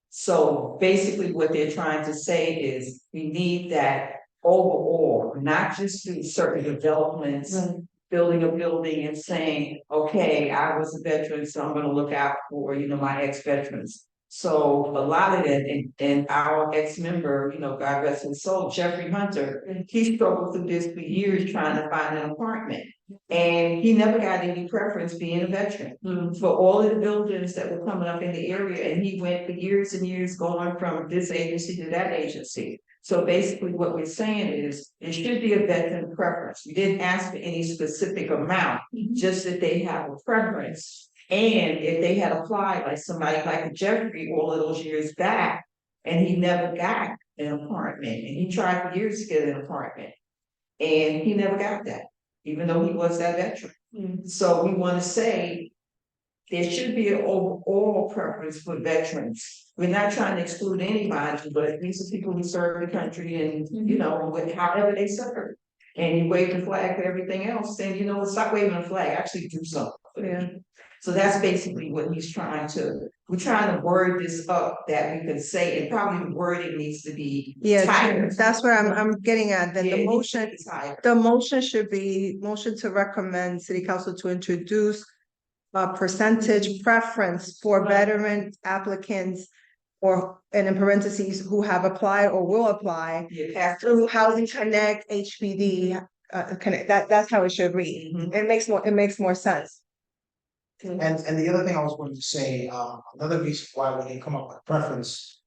So basically what they're trying to say is we need that overall, not just through certain developments, building a building and saying, okay, I was a veteran, so I'm gonna look out for, you know, my ex-veterans. So a lot of that, and our ex-member, you know, God rest his soul, Jeffrey Hunter, he struggled through this for years trying to find an apartment. And he never got any preference being a veteran for all of the buildings that were coming up in the area. And he went for years and years going from this agency to that agency. So basically what we're saying is it should be a veteran preference. We didn't ask for any specific amount, just that they have a preference. And if they had applied like somebody like Jeffrey all of those years back, and he never got an apartment, and he tried for years to get an apartment, and he never got that, even though he was that veteran. So we want to say there should be an overall preference for veterans. We're not trying to exclude anybody, but these are people who serve the country and, you know, however they serve. And you wave the flag for everything else, then, you know, stop waving the flag, actually do something. Yeah. So that's basically what he's trying to, we're trying to word this up that we can say, and probably the wording needs to be tighter. That's where I'm getting at. Then Yeah, the it needs to motion, be tighter. the motion should be motion to recommend city council to introduce a percentage preference for veteran applicants, or, and in parentheses, who have applied or will apply through Housing Connect, HPD, Connect. That's how it should read. It makes more sense. And the other thing I was going to say, another reason why we didn't come up with preference,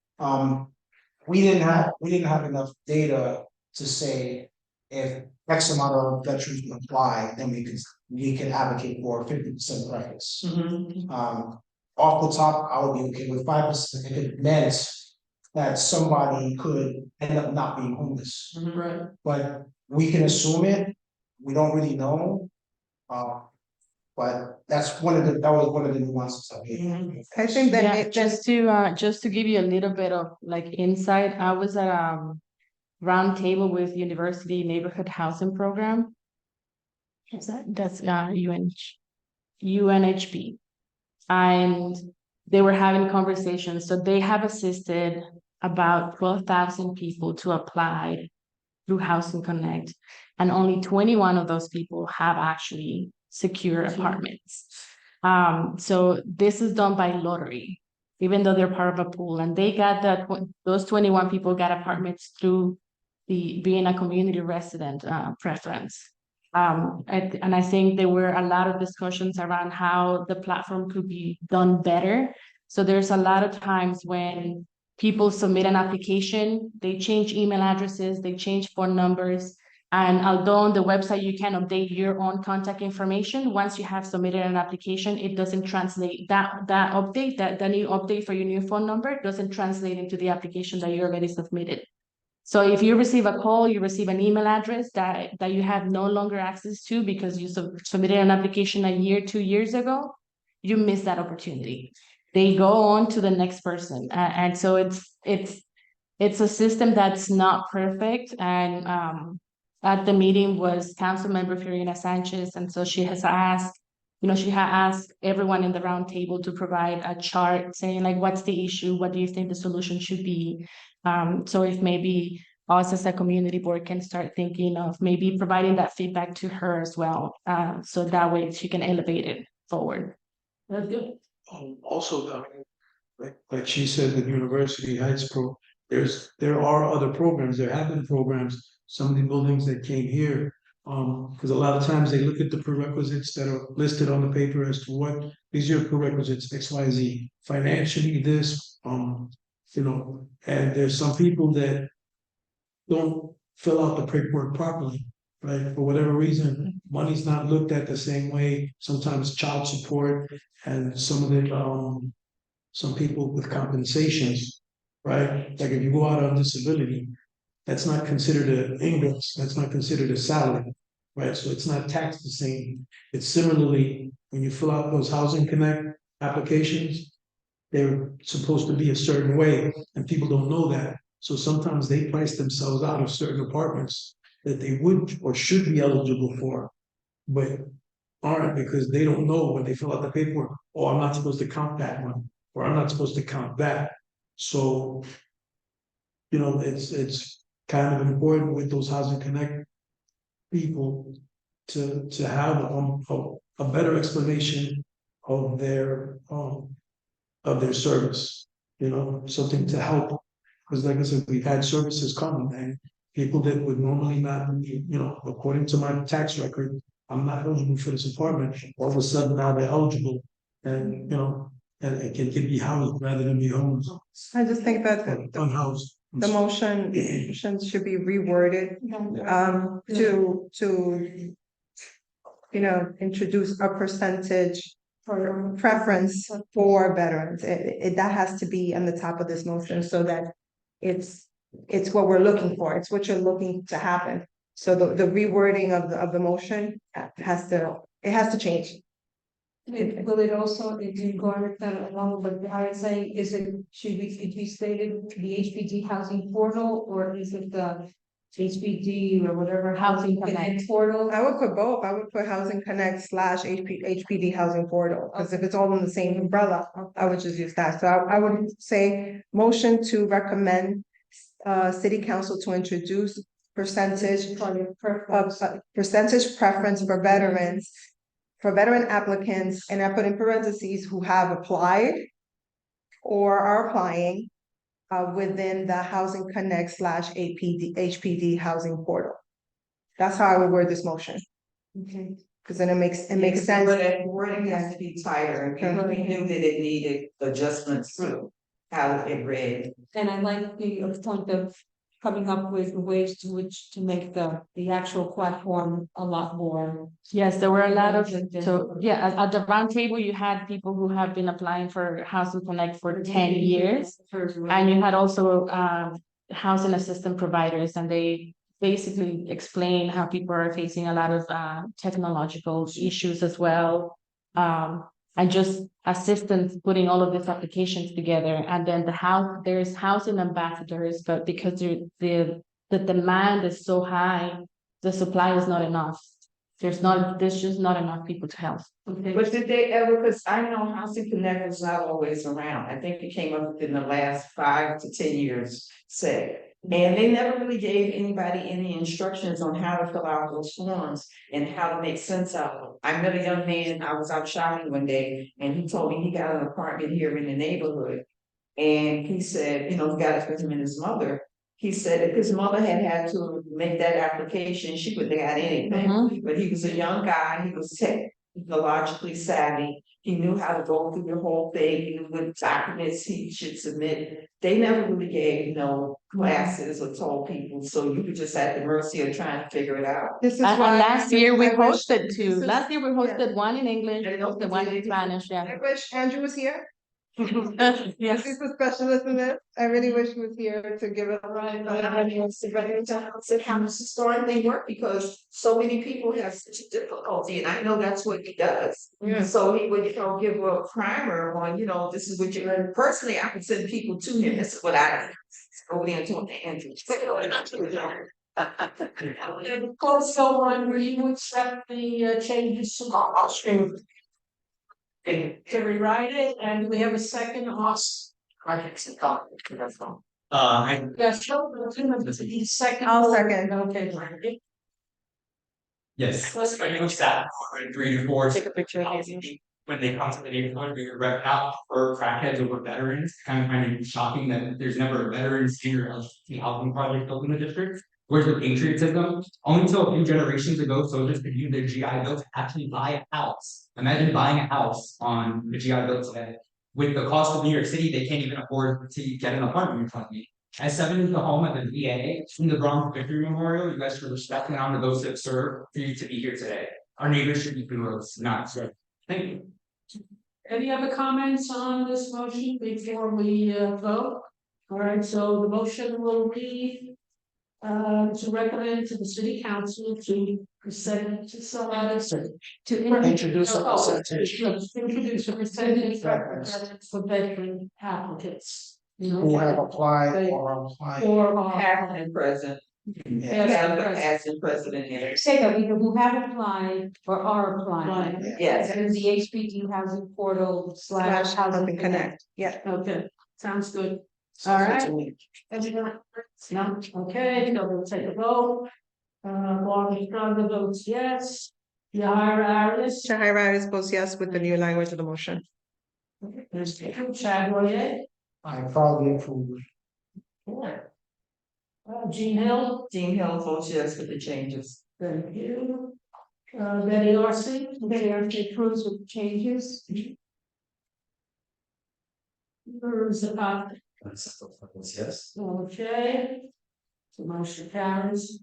we didn't have enough data to say if X amount of veterans would apply, then we can advocate for 50% preference. Off the top, I would be okay with 5% if it meant that somebody could end up not being homeless. Right. But we can assume it. We don't really know. But that was one of the nuances of it. I think that Yeah, just to give you a little bit of like insight, I was at round table with University Neighborhood Housing Program. That's UNHB. And they were having conversations. So they have assisted about 12,000 people to apply through Housing Connect. And only 21 of those people have actually secure apartments. So this is done by lottery, even though they're part of a pool, and they got that, those 21 people got apartments through being a community resident preference. And I think there were a lot of discussions around how the platform could be done better. So there's a lot of times when people submit an application, they change email addresses, they change phone numbers. And although on the website you can update your own contact information, once you have submitted an application, it doesn't translate that update, the new update for your new phone number doesn't translate into the application that you already submitted. So if you receive a call, you receive an email address that you have no longer access to because you submitted an application a year, 2 years ago, you miss that opportunity. They go on to the next person. And so it's a system that's not perfect. And at the meeting was Councilmember Fiorina Sanchez. And so she has asked she had asked everyone in the round table to provide a chart saying like, what's the issue? What do you think the solution should be? So if maybe us as a community board can start thinking of maybe providing that feedback to her as well. So that way she can elevate it forward. That's good. Also, like she said, the University Heights there are other programs, there have been programs, some of the buildings that came here. Because a lot of times they look at the prerequisites that are listed on the paper as to what, these are prerequisites, X, Y, Z, financially this, and there's some people that don't fill out the paperwork properly, right? For whatever reason, money's not looked at the same way, sometimes child support and some people with compensations, right? Like if you go out on disability, that's not considered an ingress, that's not considered a salary, right? So it's not taxed the same. It's similarly, when you fill out those Housing Connect applications, they're supposed to be a certain way, and people don't know that. So sometimes they price themselves out of certain apartments that they would or should be eligible for, but aren't because they don't know when they fill out the paperwork, oh, I'm not supposed to count that one, or I'm not supposed to count that. So, it's kind of important with those Housing Connect people to have a better explanation of their service, something to help. Because like I said, we've had services come and people that would normally not be, according to my tax record, I'm not eligible for this apartment, all of a sudden now they're eligible. And, and it can be housed rather than be homes. I just think that Unhoused. the motion should be reworded, to introduce a percentage for preference for veterans. That has to be on the top of this motion so that it's what we're looking for. It's what you're looking to happen. So the rewording of the motion has to change. Will it also, if you go on that along with what I was saying, should it be stated the HPD housing portal, or is it the HPD or whatever housing connect portal? I would put both. I would put Housing Connect / HPD housing portal, because if it's all in the same umbrella, I would just use that. So I would say motion to recommend city council to introduce percentage preference for veterans, for veteran applicants, and I put in parentheses who have applied or are applying within the Housing Connect / HPD housing portal. That's how I would word this motion. Okay. Because then it makes sense. But that wording has to be tighter, and we knew that it needed adjustments to how it read. And I like the point of coming up with ways to make the actual platform a lot more. Yes, there were a lot of, at the round table, you had people who have been applying for Housing Connect for 10 years. And you had also housing assistant providers, and they basically explain how people are facing a lot of technological issues as well. And just assistance putting all of these applications together. And then there's housing ambassadors, but because the demand is so high, the supply is not enough. There's just not enough people to help. Okay. But did they ever, because I know Housing Connect was not always around. I think it came up within the last 5 to 10 years, say. And they never really gave anybody any instructions on how to fill out those forms and how to make sense out of them. I met a young man, I was out shopping one day, and he told me he got an apartment here in the neighborhood. And he said, he got it for him and his mother. He said if his mother had to make that application, she wouldn't have got anything. But he was a young guy, he was technologically savvy. He knew how to go through the whole thing, he knew what documents he should submit. They never really gave, classes or told people, so you were just at the mercy of trying to figure it out. This is And why last year we hosted this two. is- Last year we hosted one in English, we hosted one in Spanish, I wish Andrew was here. Yes. He's a specialist in this. I really wish he was here to give it. How does historically work, because so many people have such a difficulty, and I know that's what he does. Yeah. So he would, give a primer on, this is what you learn. Personally, I would send people to him. This is what I go in and talk to Andrew. Close so on, will you accept the changes to the stream? to rewrite it, and we have a second off. Yes, the second. I'll second. Okay, right. Yes. Let's- I know staff are 3 to 4. Take a picture of it. When they come to the neighborhood, we rep out for crackheads over veterans, kind of finding it shocking that there's never a veteran senior LGBT housing project built in the district. Where's the patriotism? Only until a few generations ago, soldiers could use their GI Bill to actually buy a house. Imagine buying a house on the GI Bill today. With the cost of New York City, they can't even afford to get an apartment in front of me. As 7 is the home of the VA, in the Bronx Victory Memorial, you guys should respect and honor those that serve for you to be here today. Our neighbors should be heroes, not so. Thank you. Any other comments on this motion before we vote? All right, so the motion will read to recommend to the city council to present to somebody to Introduce a percentage. introduce a percentage for veteran applicants. Who have applied or applying. Or Past and present, Yeah. have the past and president in it. Say that we who have applied or are applying. Yes. And the HPD housing portal slash housing connect. Yeah. Okay, sounds good. All right. Everyone, no, okay, so we'll take a vote. Barbara Strong votes yes. Yahira Harris. Shahira Harris votes yes with the new language of the motion. There's Chad Royer. I probably approve. Jean Hill. Jean Hill votes yes for the changes. Thank you. Betty Arce. They are approves with changes. Yes. Okay. The motion carries.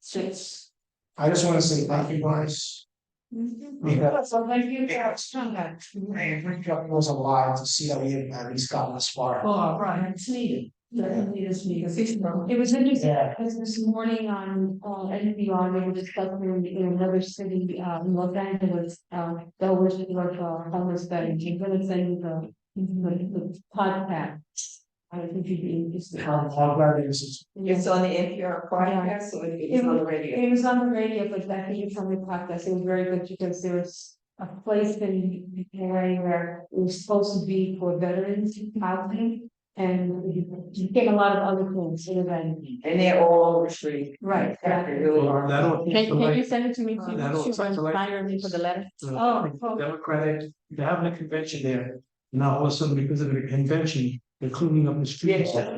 6. I just want to say thank you guys. Because So thank you. it was a while to see that we have at least gotten this far. Oh, right, it's needed. Definitely is needed. It was interesting, Yeah. because this morning on, NPR, they were discussing in another city, in Los Angeles, there was like a homeless bed, you're gonna send the podcast. I think you'd be interested. How glad it is. It's on the NPR podcast, so it's on the radio. It was on the radio, but I think it's on the podcast, it was very good because there was a place in LA where it was supposed to be for veterans housing. And you get a lot of other things, in event. And they're all over the street. Right. They really are. Can you send it to me? Please? That'll- She was firing me for the letter. Democratic, they're having a convention there. Now all of a sudden, because of the convention, they're cleaning up the streets. Yeah.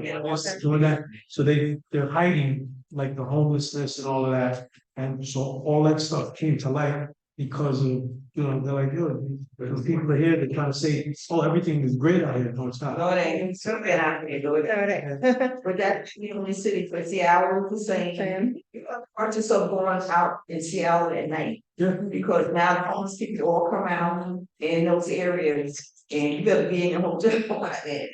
Doing that, so they're hiding like the homelessness and all of that. And so all that stuff came to light because of, they're like, the people are here, they're trying to say, oh, everything is great out here. No, it's not. No, it ain't, so bad out there, do it. But that's the only city, but Seattle was the same. Artists are going out in Seattle at night. Yeah. Because now the homeless people all come out in those areas and you gotta be in a hotel by then.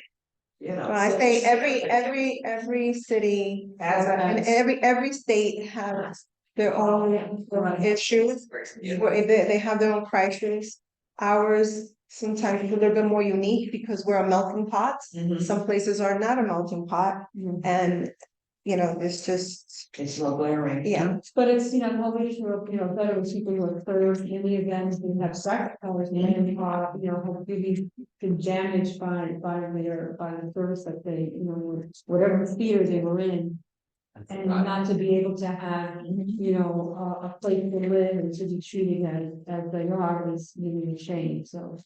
Well, I say every city Has a- and every state has their own issues. Where they have their own crises. Ours sometimes is a little bit more unique because we're a melting pot. Mhm. Some places are not a melting pot and, it's just, It's no glaring. yeah. But it's, always for, veterans, people who are served in the event, who have sacrificed and, have really been damaged by the service that they, whatever theater they were in. And not to be able to have, a place to live and to be treated as they are is really a shame, so.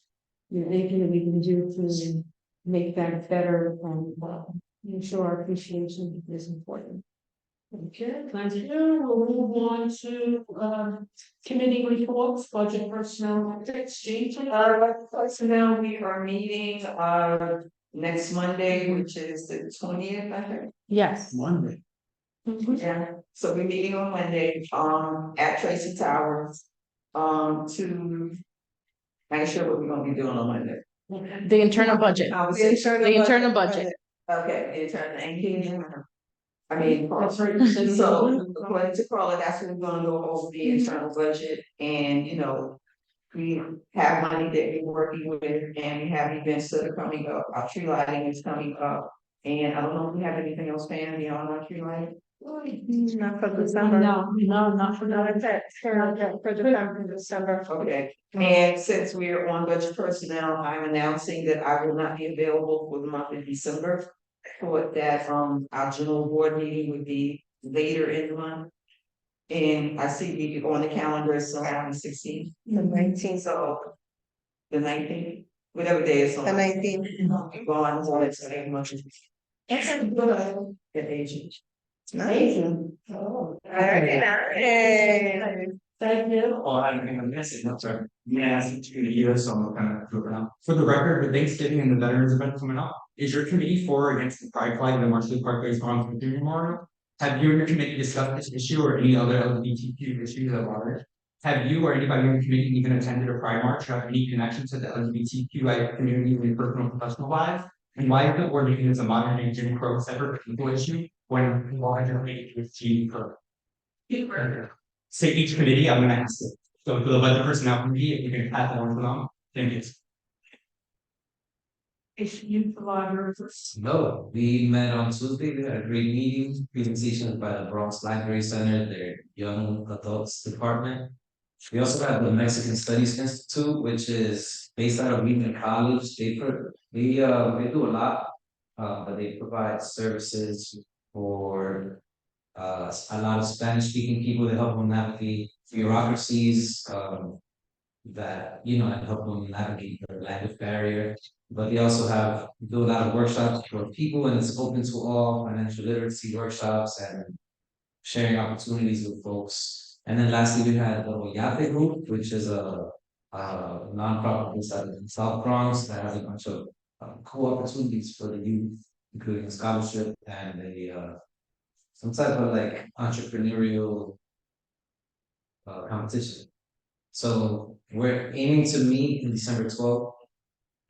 Anything that we can do to make that better and show our appreciation is important. Okay, thank you. We'll move on to committee reports, budget personnel, exchange. Personnel, we are meeting, next Monday, which is the 20th, I think. Yes. Monday. Yeah, so we're meeting on Monday, at Tracy Towers, to make sure what we're gonna be doing on Monday. The internal budget. The internal budget. Okay, the internal, thank you. I mean, That's right. so according to Carla, that's when we're gonna go over the internal budget and, we have money that we're working with and we have events that are coming up. Our tree lighting is coming up And I don't know if we have anything else planned beyond our tree light. Not for December. No, not for No, that. that's it, for December. Okay, and since we're on budget personnel, I'm announcing that I will not be available for the month of December. For that, our general board meeting would be later in the month. And I see we on the calendar, so on the 16th, The 19th, so the 19th, whatever day it's on. the 19th. Gone, so it's a month. That's a good. Good agent. Amazing. Oh. Very nice. Thank you. Oh, I don't think I'm missing, I'm sorry. Yeah, it's 2 years, so I'm kind of moving on. For the record, the Thanksgiving and the Veterans event coming up, is your committee for or against the Pride flag and the Marshall Parkway's Bronx Victory Memorial? Have you and your committee discussed this issue or any other LGBTQ issues at large? Have you or anybody on your committee even attended a Pride March or have any connection to the LGBTQI community in your personal and professional lives? And why is the board making this a modern day Jim Crow separate people issue when largely it's Jim Crow? Say each committee, I'm gonna ask it. So for the budget personnel committee, if you can pass that on to them, thank you. If you provide No, we met on Tuesday, we had a great meeting, presentations by the Bronx Library Center, their young adults department. We also have the Mexican Studies Institute, which is based out of Wheaton College. They do a lot, but they provide services for a lot of Spanish speaking people to help them navigate bureaucracies, that, and help them navigate the language barrier. But they also do a lot of workshops for people, and it's open to all financial literacy workshops and sharing opportunities with folks. And then lastly, we had the Oyate Group, which is a nonprofit inside of the South Bronx that has a bunch of cool opportunities for the youth, including a scholarship and some type of like entrepreneurial competition. So we're aiming to meet in December 12th.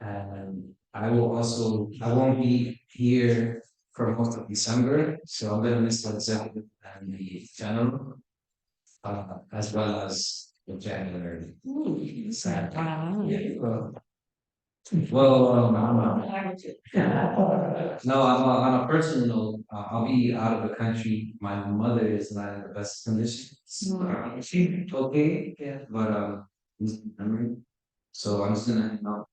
And I won't be here for most of December, so I'm gonna miss the executive and the general. As well as the January. Sad. Yeah, on a personal note, I'll be out of the country. My mother is not in the best condition. She's okay, yeah, but so I'm just gonna hang out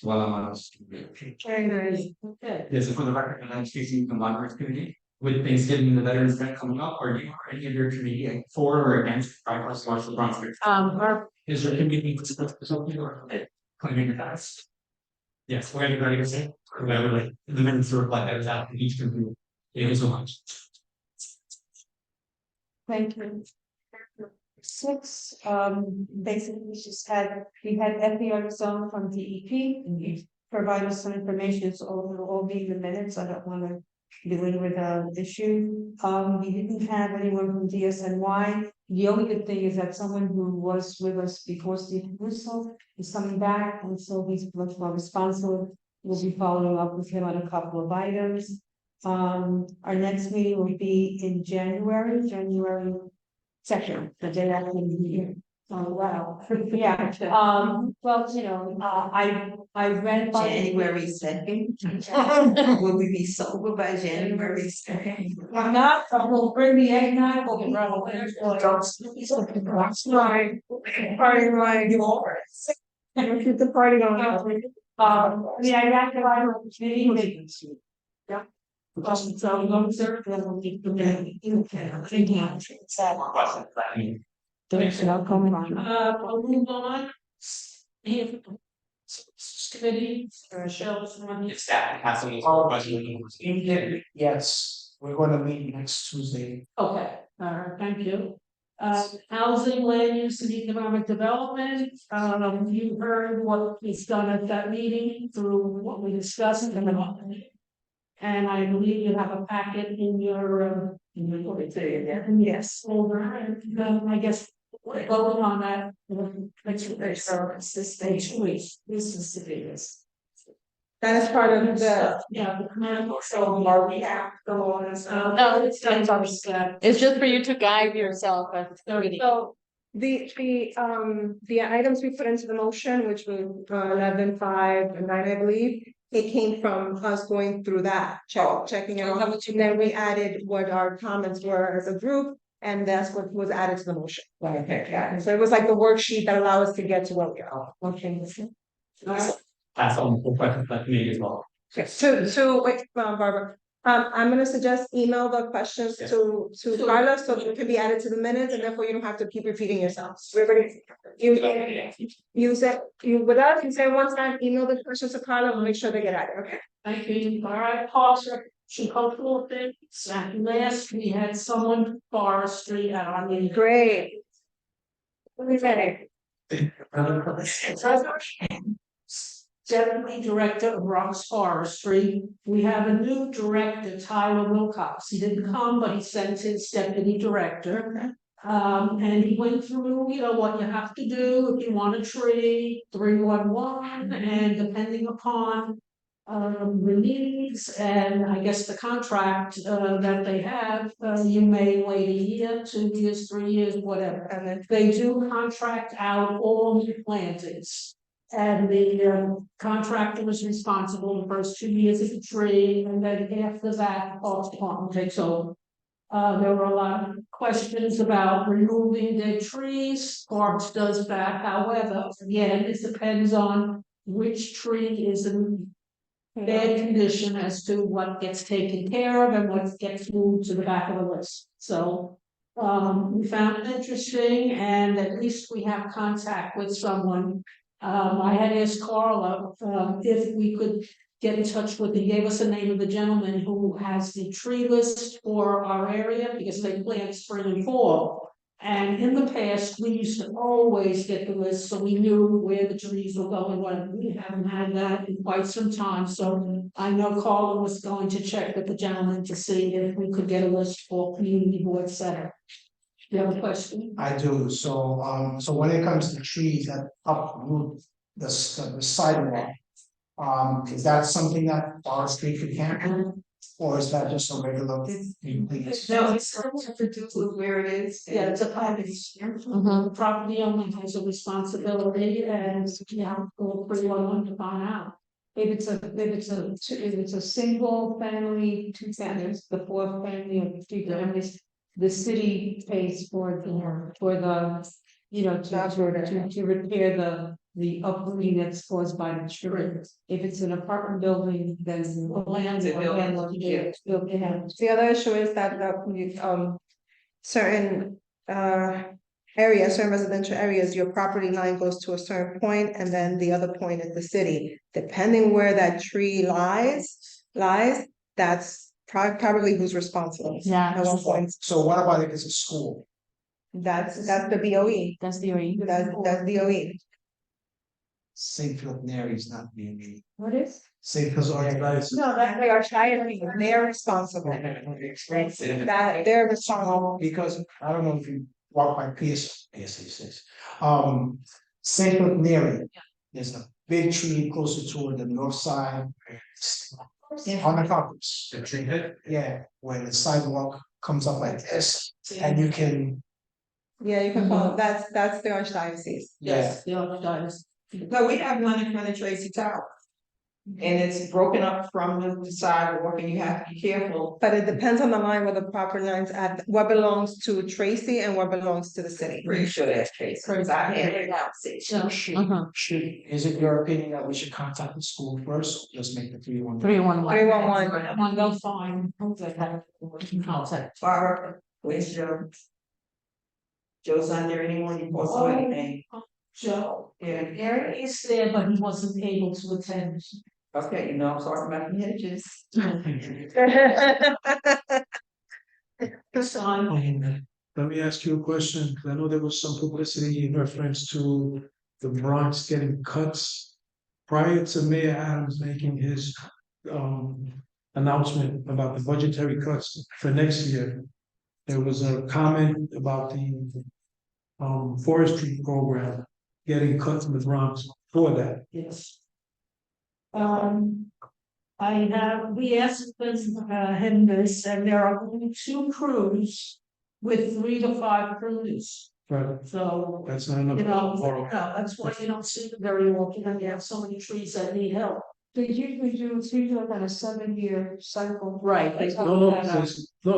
while I'm out. Very nice. Okay. Yes, and for the record, I'm speaking from the library committee. With Thanksgiving and the Veterans event coming up, are you or any of your committee for or against Pride Plus Marshall Bronx? Is your committee something or claiming your past? Yes, we're gonna go to say, whoever like the minutes to reflect that was out in each committee. Thank you so much. Thank you. 6, basically we had Effie on his own from DEP, and he provided us some information, so all be in the minutes, I don't wanna belabor the issue. We didn't have anyone from DSNY, the only good thing is that someone who was with us before Steve Russo is coming back, and so he's much more responsive. We'll be following up with him on a couple of items. Our next meeting will be in January 2nd, the day after the New Year. Oh, wow. Yeah, I read. January 2nd. Will we be sober by January 2nd? I'm not, we'll bring the eggnog, we'll be running. Right. Party line. Keep the party going. I got the right opportunity. Yeah. So long serve, then we'll keep the day. I'll comment on. We'll move on. If committee, Michelle's one. If staff has some budget. Yes, we're gonna meet next Tuesday. Okay, all right, thank you. Housing, land use and economic development, you heard what was done at that meeting through what we discussed. And I believe you have a packet in your. Yes, over, and I guess we're voting on that. Next week, this week, this is serious. That is part of the, Yeah, the command, so are we have to go on as. No, it's It's just for you to guide yourself as a committee. so the items we put into the motion, which were 11, 5, and 9, I believe. it came from us going through that, checking it off. And then we added what our comments were as a group, and that's what was added to the motion. Okay, got it. So it was like the worksheet that allowed us to get to where we are. Okay. That's all the questions that me as well. So wait, Barbara, I'm gonna suggest email the questions to Carla, so it can be added to the minutes, and therefore you don't have to keep repeating yourselves. We're ready. You said, you with us, you say one time, email the questions to Carla, we'll make sure they get added, okay? Thank you. All right, Parks, some cultural things. And last, we had someone forestry at our meeting. Great. What is that? Deputy Director of Bronx Forestry. We have a new director, Tyler Wilcox. He didn't come, but he sent his deputy director. And he went through, what you have to do if you want a tree, 311, and depending upon the needs and I guess the contract that they have, you may wait a year, 2 years, 3 years, whatever. And they do contract out all new plantings. And the contractor is responsible the first 2 years of the tree, and then after that, the Parks Department takes over. There were a lot of questions about removing dead trees. Parks does that. However, again, it depends on which tree is in bad condition as to what gets taken care of and what gets moved to the back of the list. So we found it interesting, and at least we have contact with someone. I had asked Carla if we could get in touch with, he gave us the name of the gentleman who has the tree list for our area, because they plant spring and fall. And in the past, we used to always get the list, so we knew where the trees were going. When we haven't had that in quite some time, so I know Carla was going to check with the gentleman to see if we could get a list for community board center. Do you have a question? I do, so when it comes to trees that uproot the sidewalk. Is that something that forestry could handle? Or is that just a regular? No, it's something to do with where it is. Yeah, it's a private. The property owner has a responsibility, and go pretty well to find out. If it's a single family, 2 families, the 4th family or 3 families, the city pays for the, to repair the uprooting that's caused by the tree. If it's an apartment building, then the landlord, yeah. The other issue is that certain areas, certain residential areas, your property line goes to a certain point, and then the other point is the city. Depending where that tree lies, that's probably who's responsible. Yeah. At one point. So what about if it's a school? That's the BOE. That's the OE. That's BOE. St. Philip Neri is not being. What is? St. Philip's Archdiocese. No, that they are trying, they're responsible. That they're responsible. Because I don't know if you walk by PSA6. St. Philip Neri, there's a big tree closer toward the north side. On the campus. The tree hit. Yeah, where the sidewalk comes up like this, and you can. Yeah, you can call it, that's the Archdiocese. Yes, the other guys. No, we have one in front of Tracy Tower. And it's broken up from the sidewalk, and you have to be careful. But it depends on the line where the proper lines at, what belongs to Tracy and what belongs to the city. Pretty sure that's Tracy, because I had it out, see. Is it your opinion that we should contact the school first, or just make the 311? 311. 311. They'll find, hopefully have contact. Barbara, where's Joe? Joe's not there anymore, you post anything. Joe, Yeah, Eric is there, but he wasn't able to attend. okay, I'm talking about the hedges. Son, Let me ask you a question, 'cause I know there was some publicity in reference to the Bronx getting cuts. Prior to Mayor Adams making his announcement about the budgetary cuts for next year. There was a comment about the forestry program getting cut in the Bronx for that. yes. We asked him this, and there are only 2 crews with 3 to 5 crews, Right, so. that's not enough. No, that's why you don't see it very often, and you have so many trees that need help. They usually do, it's usually like on a 7-year cycle. Right. That's how No,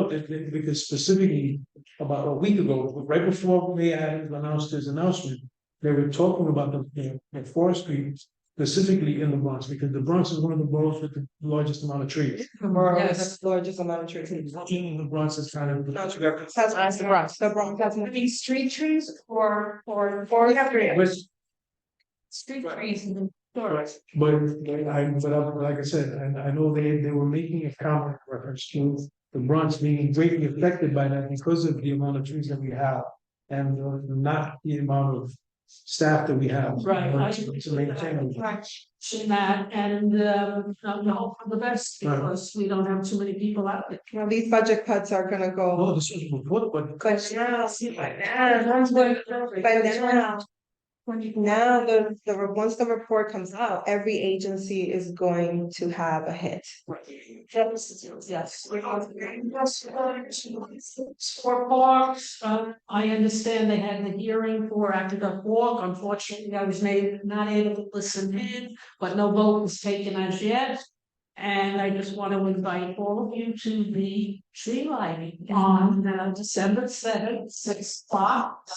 that, because specifically about a week ago, right before they had announced this announcement, they were talking about the forestry specifically in the Bronx, because the Bronx is one of the boroughs with the largest amount of trees. Yes, the largest amount of trees. In the Bronx is kind of. That's the Bronx. The Bronx has I mean, street trees or But street trees in the stores. But like I said, I know they were making a comment reference to the Bronx being greatly affected by that because of the amount of trees that we have. And not the amount of staff that we have. Right. To maintain them. In that, and hope for the best, because we don't have too many people out there. Well, these budget cuts are gonna go. Oh, this was before, but But now once the report comes out, every agency is going to have a hit. Yes. For parks, I understand they had the hearing for Active Walk. Unfortunately, I was not able to listen in, but no vote was taken as yet. And I just want to invite all of you to the tree lighting on December 7th, 6 o'clock.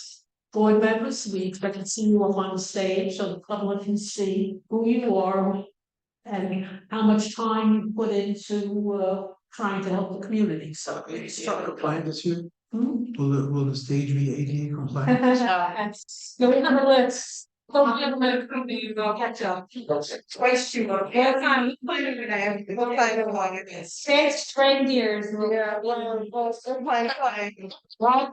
Board members, we expect to see you up on the stage so the public can see who you are and how much time you put into trying to help the community. So compliant this year? Hmm? Will the stage be ADA compliant? No, let's. Catch up. Twice too much. What kind of line it is? 6 reindeers. Yeah, what kind of line? Right?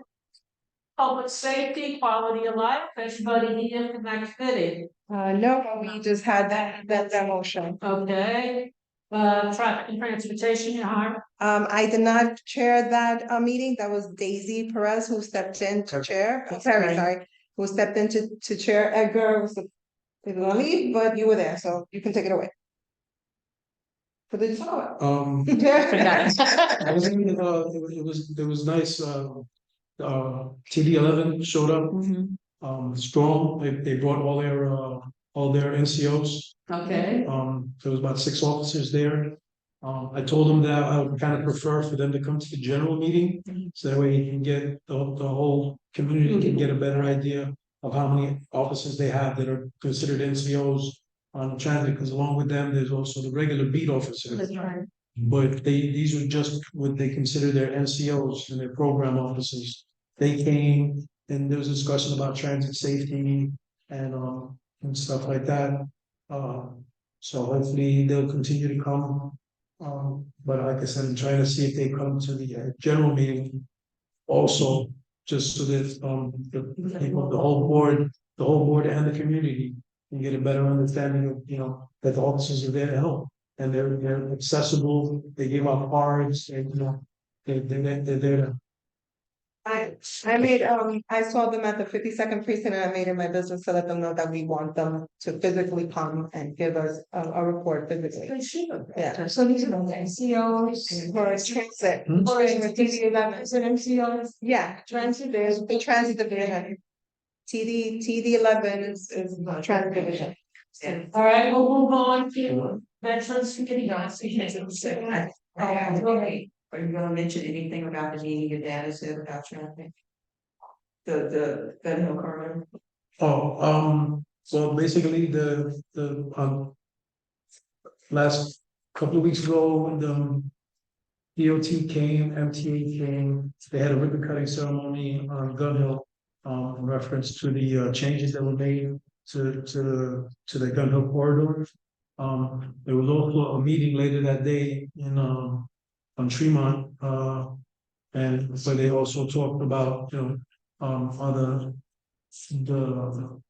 Public safety, quality of life, everybody here from that committee. No, we just had that motion. Okay. Traffic and transportation, you hire. I did not chair that meeting. That was Daisy Perez who stepped in to chair. Sorry, who stepped in to chair. Edgar was the lead, but you were there, so you can take it away. What did you talk about? I was in, it was nice, TD11 showed up, strong, they brought all their NCOs. Okay. There was about 6 officers there. I told them that I would kind of prefer for them to come to the general meeting, so that way you can get, the whole community can get a better idea of how many officers they have that are considered NCOs on transit, because along with them, there's also the regular beat officers. That's right. But these are just what they consider their NCOs and their program officers. They came and there was a discussion about transit safety and stuff like that. So hopefully they'll continue to come. But like I said, I'm trying to see if they come to the general meeting also, just so that the people, the whole board and the community can get a better understanding of, that the officers are there to help. And they're accessible, they give out cards, and they're there to. I saw them at the 52nd precinct, and I made it my business to let them know that we want them to physically come and give us a report physically. Yeah. So these are the NCOs. For transit. Hmm? Or in the TD11. Is it NCOs? Yeah, transit, there's the transit division. TD11 is transit division. All right, we'll move on to veterans committee. Are you gonna mention anything about the meeting your dad said about traffic? The federal coroner? So basically the last couple of weeks ago, the DOT came, MTA came, they had a ribbon cutting ceremony on Gun Hill, in reference to the changes that were made to the Gun Hill corridor. There was also a meeting later that day on Tremont, and so they also talked about, other the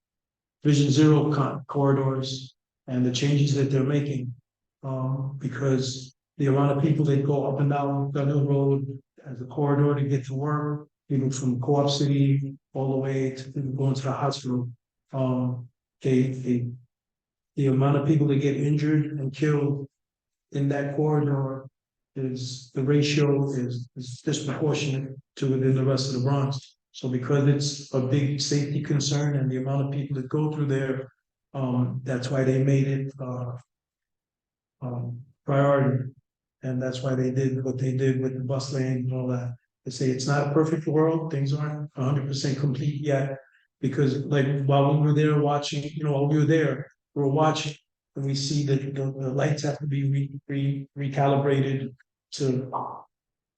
Vision Zero corridors and the changes that they're making. Because the amount of people that go up and down Gun Hill Road as a corridor to get to work, people from Co-op City all the way to going to the hospital. The amount of people that get injured and killed in that corridor the ratio is disproportionate to within the rest of the Bronx. So because it's a big safety concern and the amount of people that go through there, that's why they made it priority. And that's why they did what they did with the bus lane and all that. They say it's not a perfect world, things aren't 100% complete yet. Because like while we were there watching, while we were there, we were watching, and we see that the lights have to be recalibrated to,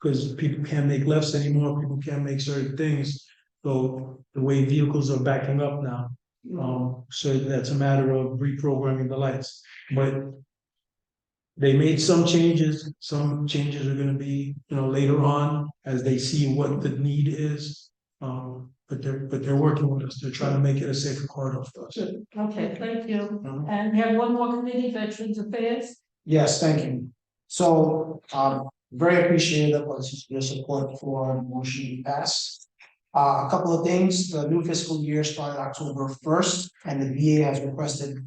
because people can't make lefts anymore, people can't make certain things. So the way vehicles are backing up now, so that's a matter of reprogramming the lights. But they made some changes. Some changes are gonna be, later on as they see what the need is. But they're working with us. They're trying to make it a safer corridor for us. Okay, thank you. Mhm. And we have one more committee, Veterans Affairs. Yes, thank you. So, very appreciative of your support for the motion we passed. A couple of things, the new fiscal year started October 1st, and the VA has requested a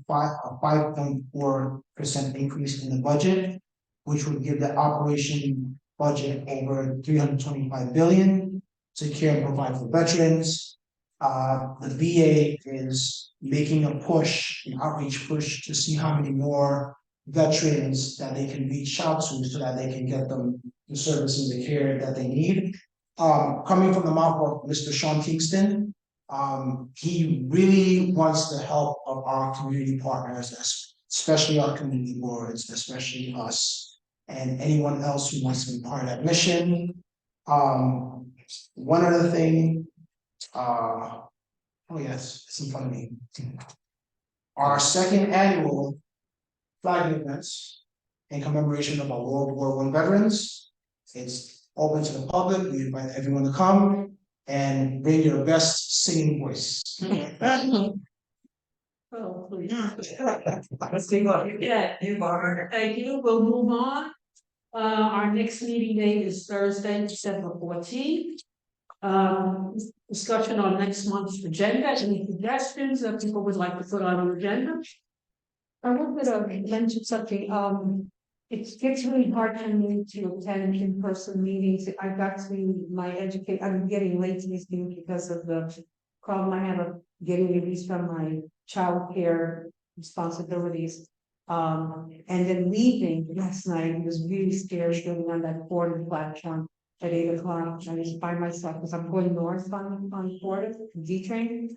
5.4% increase in the budget, which would give the operation budget over 325 billion to care and provide for veterans. The VA is making a push, an outreach push to see how many more veterans that they can reach out to so that they can get them the services, the care that they need. Coming from the mouth of Mr. Sean Kingston, he really wants the help of our community partners, especially our community boards, especially us, and anyone else who wants to be part of that mission. One other thing, oh yes, it's in front of me. Our second annual flag events in commemoration of our World War I veterans. It's open to the public. We invite everyone to come and bring your best singing voice. Oh, please. Yeah, thank you. We'll move on. Our next meeting date is Thursday, December 14th. Discussion on next month's agenda. Any suggestions that people would like to put on an agenda? I wanted to mention something, it gets really hard for me to attend in-person meetings. I got to I'm getting late to these things because of the problem I have of getting released from my childcare responsibilities. And then leaving last night, it was really scary going on that Ford platform at 8 o'clock. I was by myself because I'm going north on Ford, D train.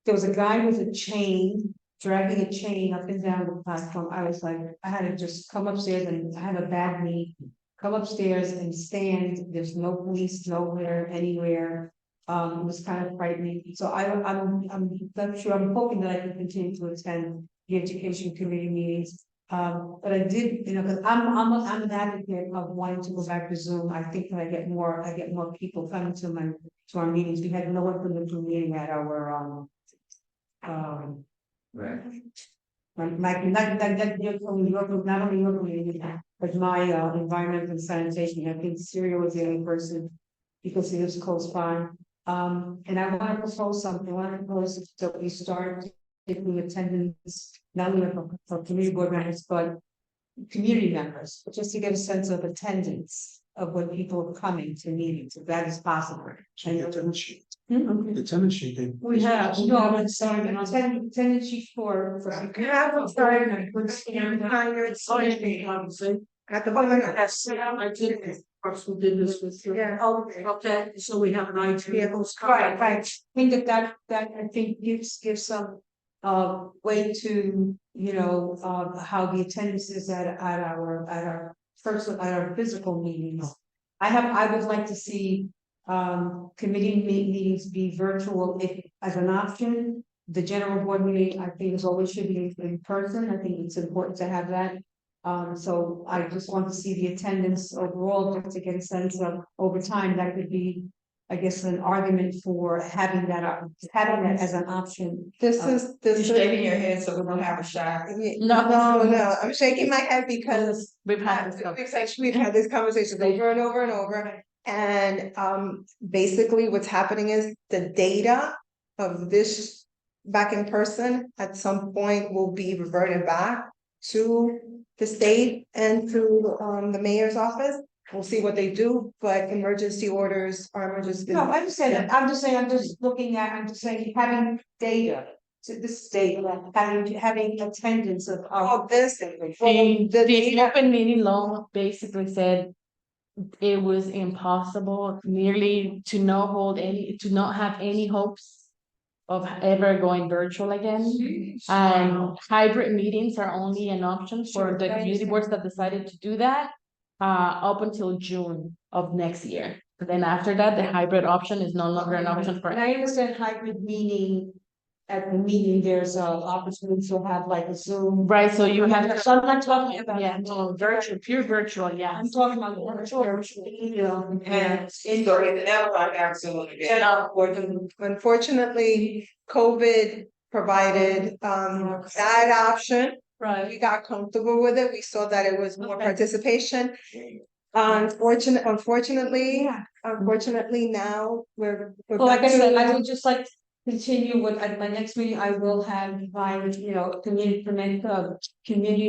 There was a guy with a chain, dragging a chain up and down the platform. I was like, I had to just come upstairs, and I have a bad knee, come upstairs and stand. There's no police nowhere, anywhere. It was kind of frightening. So I'm not sure, I'm hoping that I can continue to attend the education committee meetings. But I did, because I'm an advocate of wanting to go back to Zoom. I think that I get more people coming to our meetings. We had no one from the Zoom meeting at our Right. Not only your community, but my environment and sanitation. I think Syria was the only person because he was close by. And I want to propose something. I want to propose that we start taking attendance, not only for community board members, but community members, just to get a sense of attendance of when people are coming to meetings, if that is possible. The attendance sheet. Okay. The attendance sheet, We have, No, I'm sorry, attendance sheet for. You have a sign at the bottom. Yes, I did, of course, we did this with. Yeah. Oh, okay, so we have an IT. Right. I think that I think gives some way to, how the attendance is at our physical meetings. I would like to see committee meetings be virtual if as an option. The general board meeting, I think, is always should be in person. I think it's important to have that. So I just want to see the attendance overall, just to get a sense of over time. That could be, I guess, an argument for having that as an option. This is. You're shaking your head, so we don't have a shot. No, I'm shaking my head because We've had this. we've had these conversations over and over and over. And basically what's happening is the data of this back in person at some point will be reverted back to the state and to the mayor's office. We'll see what they do, but emergency orders are emergency. No, I understand that. I'm just saying, I'm just saying, having data to the state, having attendance of. Oh, this. The open meeting law basically said it was impossible nearly to not have any hopes of ever going virtual again. And hybrid meetings are only an option for the community boards that decided to do that up until June of next year. But then after that, the hybrid option is no longer an option for. And I understand hybrid meaning, at the meeting, there's a opportunity to have like a Zoom. Right, so you have. So I'm not talking about. Yeah, no, virtual, pure virtual, yeah. I'm talking about virtual, and. So it's never like absolutely. Unfortunately, COVID provided that option. Right. We got comfortable with it. We saw that it was more participation. Unfortunately now we're. Well, like I back to- said, I would just like to continue with, at my next meeting, I will have my, community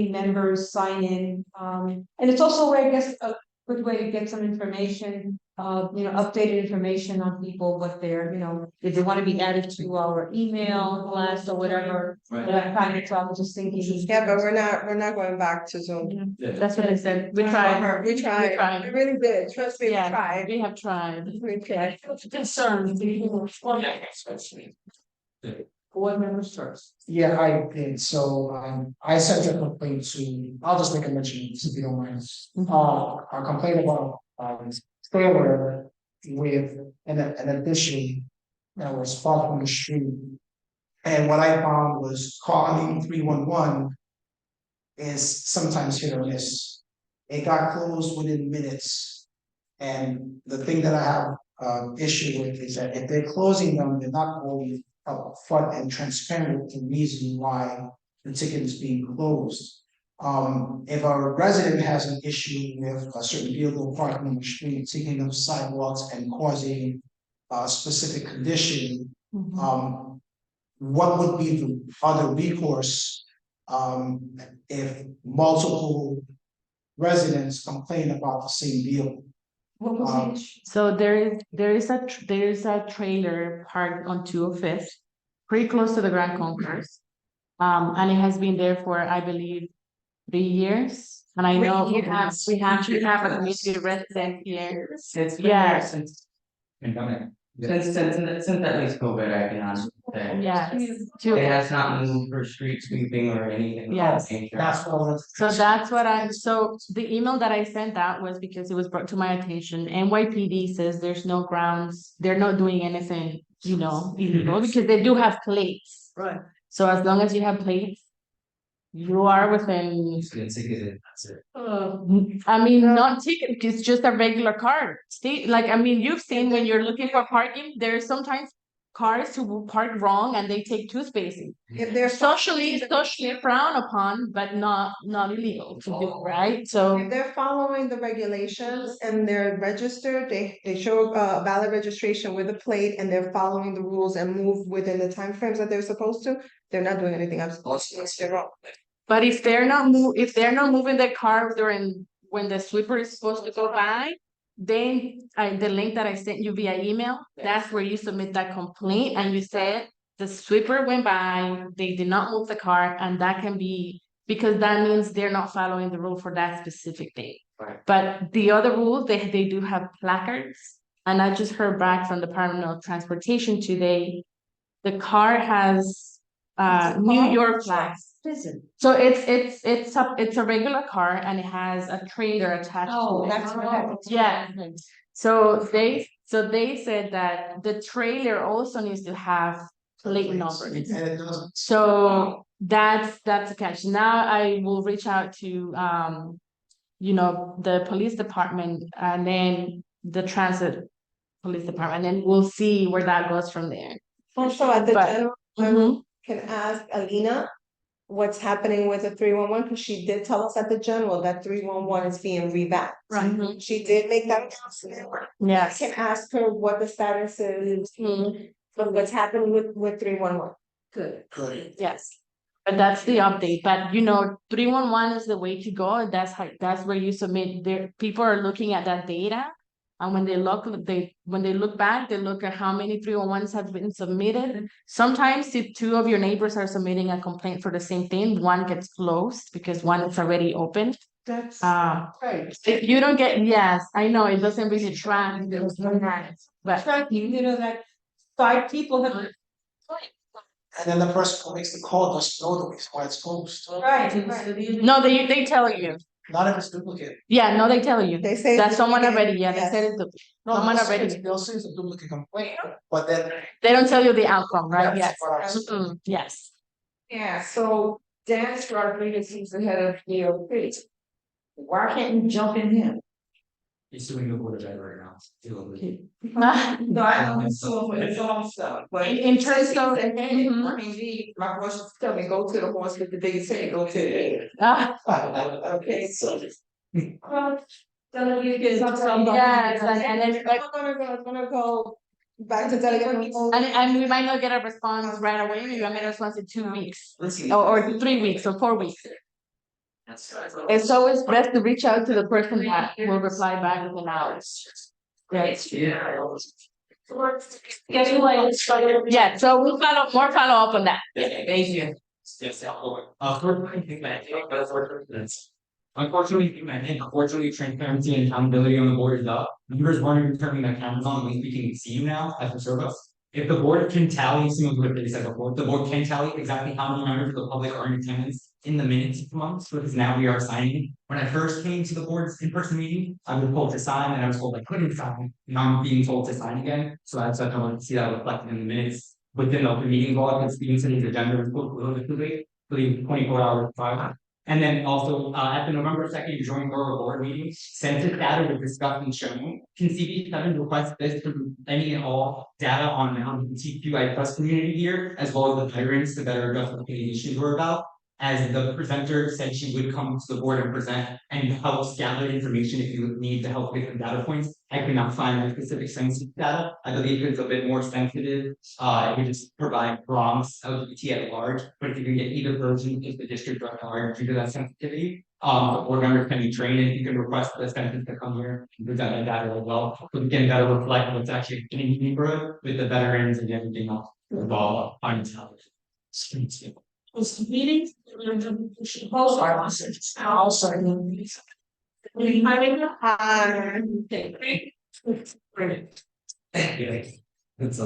members sign in. And it's also a way, I guess, a good way to get some information, updated information on people, what they're, if they want to be added to our email blast or whatever. Right. That kind of, so I was just thinking. Yeah, but we're not going back to Zoom. That's what I said, we tried. We tried. We really did. Trust me, we Yeah, tried. we have tried. We tried. Concerned. Board members first. Yeah, I did, so, I sent a complaint to, I'll just make a mention, if you don't mind. A complaint about, trailer with an addition that was far from the street. And what I found was calling 311 is sometimes hit or miss. It got closed within minutes. And the thing that I have, issue with is that if they're closing them, they're not always upfront and transparent with the reason why the ticket is being closed. If a resident has an issue with a certain vehicle parking on the street, taking up sidewalks and causing a specific condition, what would be the other recourse if multiple residents complain about the same vehicle? What was the issue? So there is a trailer parked on 205th, pretty close to the Grand Concourse. And it has been there for, I believe, 3 years. And I know we actually have a community resident here. It's been Yeah. there since. Pandemic. Since at least COVID, I can honestly say. Yeah. It has not moved for street sweeping or anything. of that Yes. nature. That's what. So that's so the email that I sent out was because it was brought to my attention. NYPD says there's no grounds, they're not doing anything, illegal, because they do have plates. Right. So as long as you have plates, you are within. Just get ticketed, that's it. I mean, not ticket, it's just a regular car. You've seen when you're looking for parking, there's sometimes cars who will park wrong and they take 2 spaces. If they're Socially frowned upon, but not illegal to do, right? So. If they're following the regulations and they're registered, they show a valid registration with a plate and they're following the rules and move within the timeframes that they're supposed to, they're not doing anything else. They're wrong. But if they're not moving their car during when the sweeper is supposed to go by, then the link that I sent you via email, that's where you submit that complaint and you said the sweeper went by, they did not move the car, and that can be because that means they're not following the rule for that specific day. Right. But the other rules, they do have placards, and I just heard back from the Department of Transportation today. The car has New York flags. So it's a regular car and it has a trailer attached to it. That's right. Yeah. So they said that the trailer also needs to have plate numbers. And it doesn't. So that's a catch. Now I will reach out to the police department and then the transit police department, and then we'll see where that goes from there. Also, at the But- general level, can ask Alina what's happening with the 311, because she did tell us at the general that 311 is being revamped. Right. She did make that announcement. Yes. Can ask her what the status is of what's happening with 311. Good. Good. Yes. But that's the update, but 311 is the way to go, that's where you submit, people are looking at that data. And when they look back, they look at how many 301s have been submitted. Sometimes if two of your neighbors are submitting a complaint for the same thing, one gets closed because one is already open. That's Right. If you don't get, yes, I know, it doesn't really track. But tracking, that 5 people have. And then the person who makes the call doesn't know the reason why it's closed. no, they tell you. Not if it's duplicate. Yeah, no, they tell you. They say. That someone duplicate, already, yeah, they yes. said it's No, someone they'll say already. it's a duplicate complaint, but then. They don't tell you the outcome, right? That's Yes. what I was- Mhm, yes. Yeah, so Dan Rodriguez, he's the head of DOP. Why can't you jump in him? He's doing the board of ed right now. Deal with it. No, I know he's suing for his own stuff, but. In terms since of- he's the head, Mhm. I mean, my boss used to tell me, go to the horse with the biggest head, go to the head. Ah, Okay, so. yes, and it's like, I'm gonna go back to delegate. and we might not get a response right away, maybe I get a response in 2 weeks, or 3 weeks, or 4 weeks. It's always best to reach out to the person that will reply back within hours. Right. Yeah, so we'll follow up on that. Thank you. Yes, unfortunately, transparency and accountability on the board is up. Members weren't turning their cameras on, we can see you now as a service. If the board can tally, similar to what they said before, the board can tally exactly how many members of the public are in attendance in the minutes each month, because now we are signing. When I first came to the board's in-person meeting, I was told to sign, and I was told I couldn't sign. Now I'm being told to sign again, so I want to see that reflected in the minutes. Within the open meeting law, because the incident agenda was booked a little bit too late, I believe 24 hours prior. And then also, at the November 2nd joint borough board meeting, census data was discussed and shown. Can CB7 request this to any and all data on the LGBTQI plus community here, as well as the veterans to better address what the issues were about? As the presenter said, she would come to the board and present and help gather information if you need to help get some data points. I could not find that specific census data. I believe it's a bit more sensitive. It would just provide Bronx LGBT at large, but if you can get either version, if the district at large due to that sensitivity, board members can be trained and you can request the census to come here and present that data as well. So we can better reflect what's actually in the neighborhood with the veterans and everything else involved on intelligence. Was the meeting, post our losses, also. It's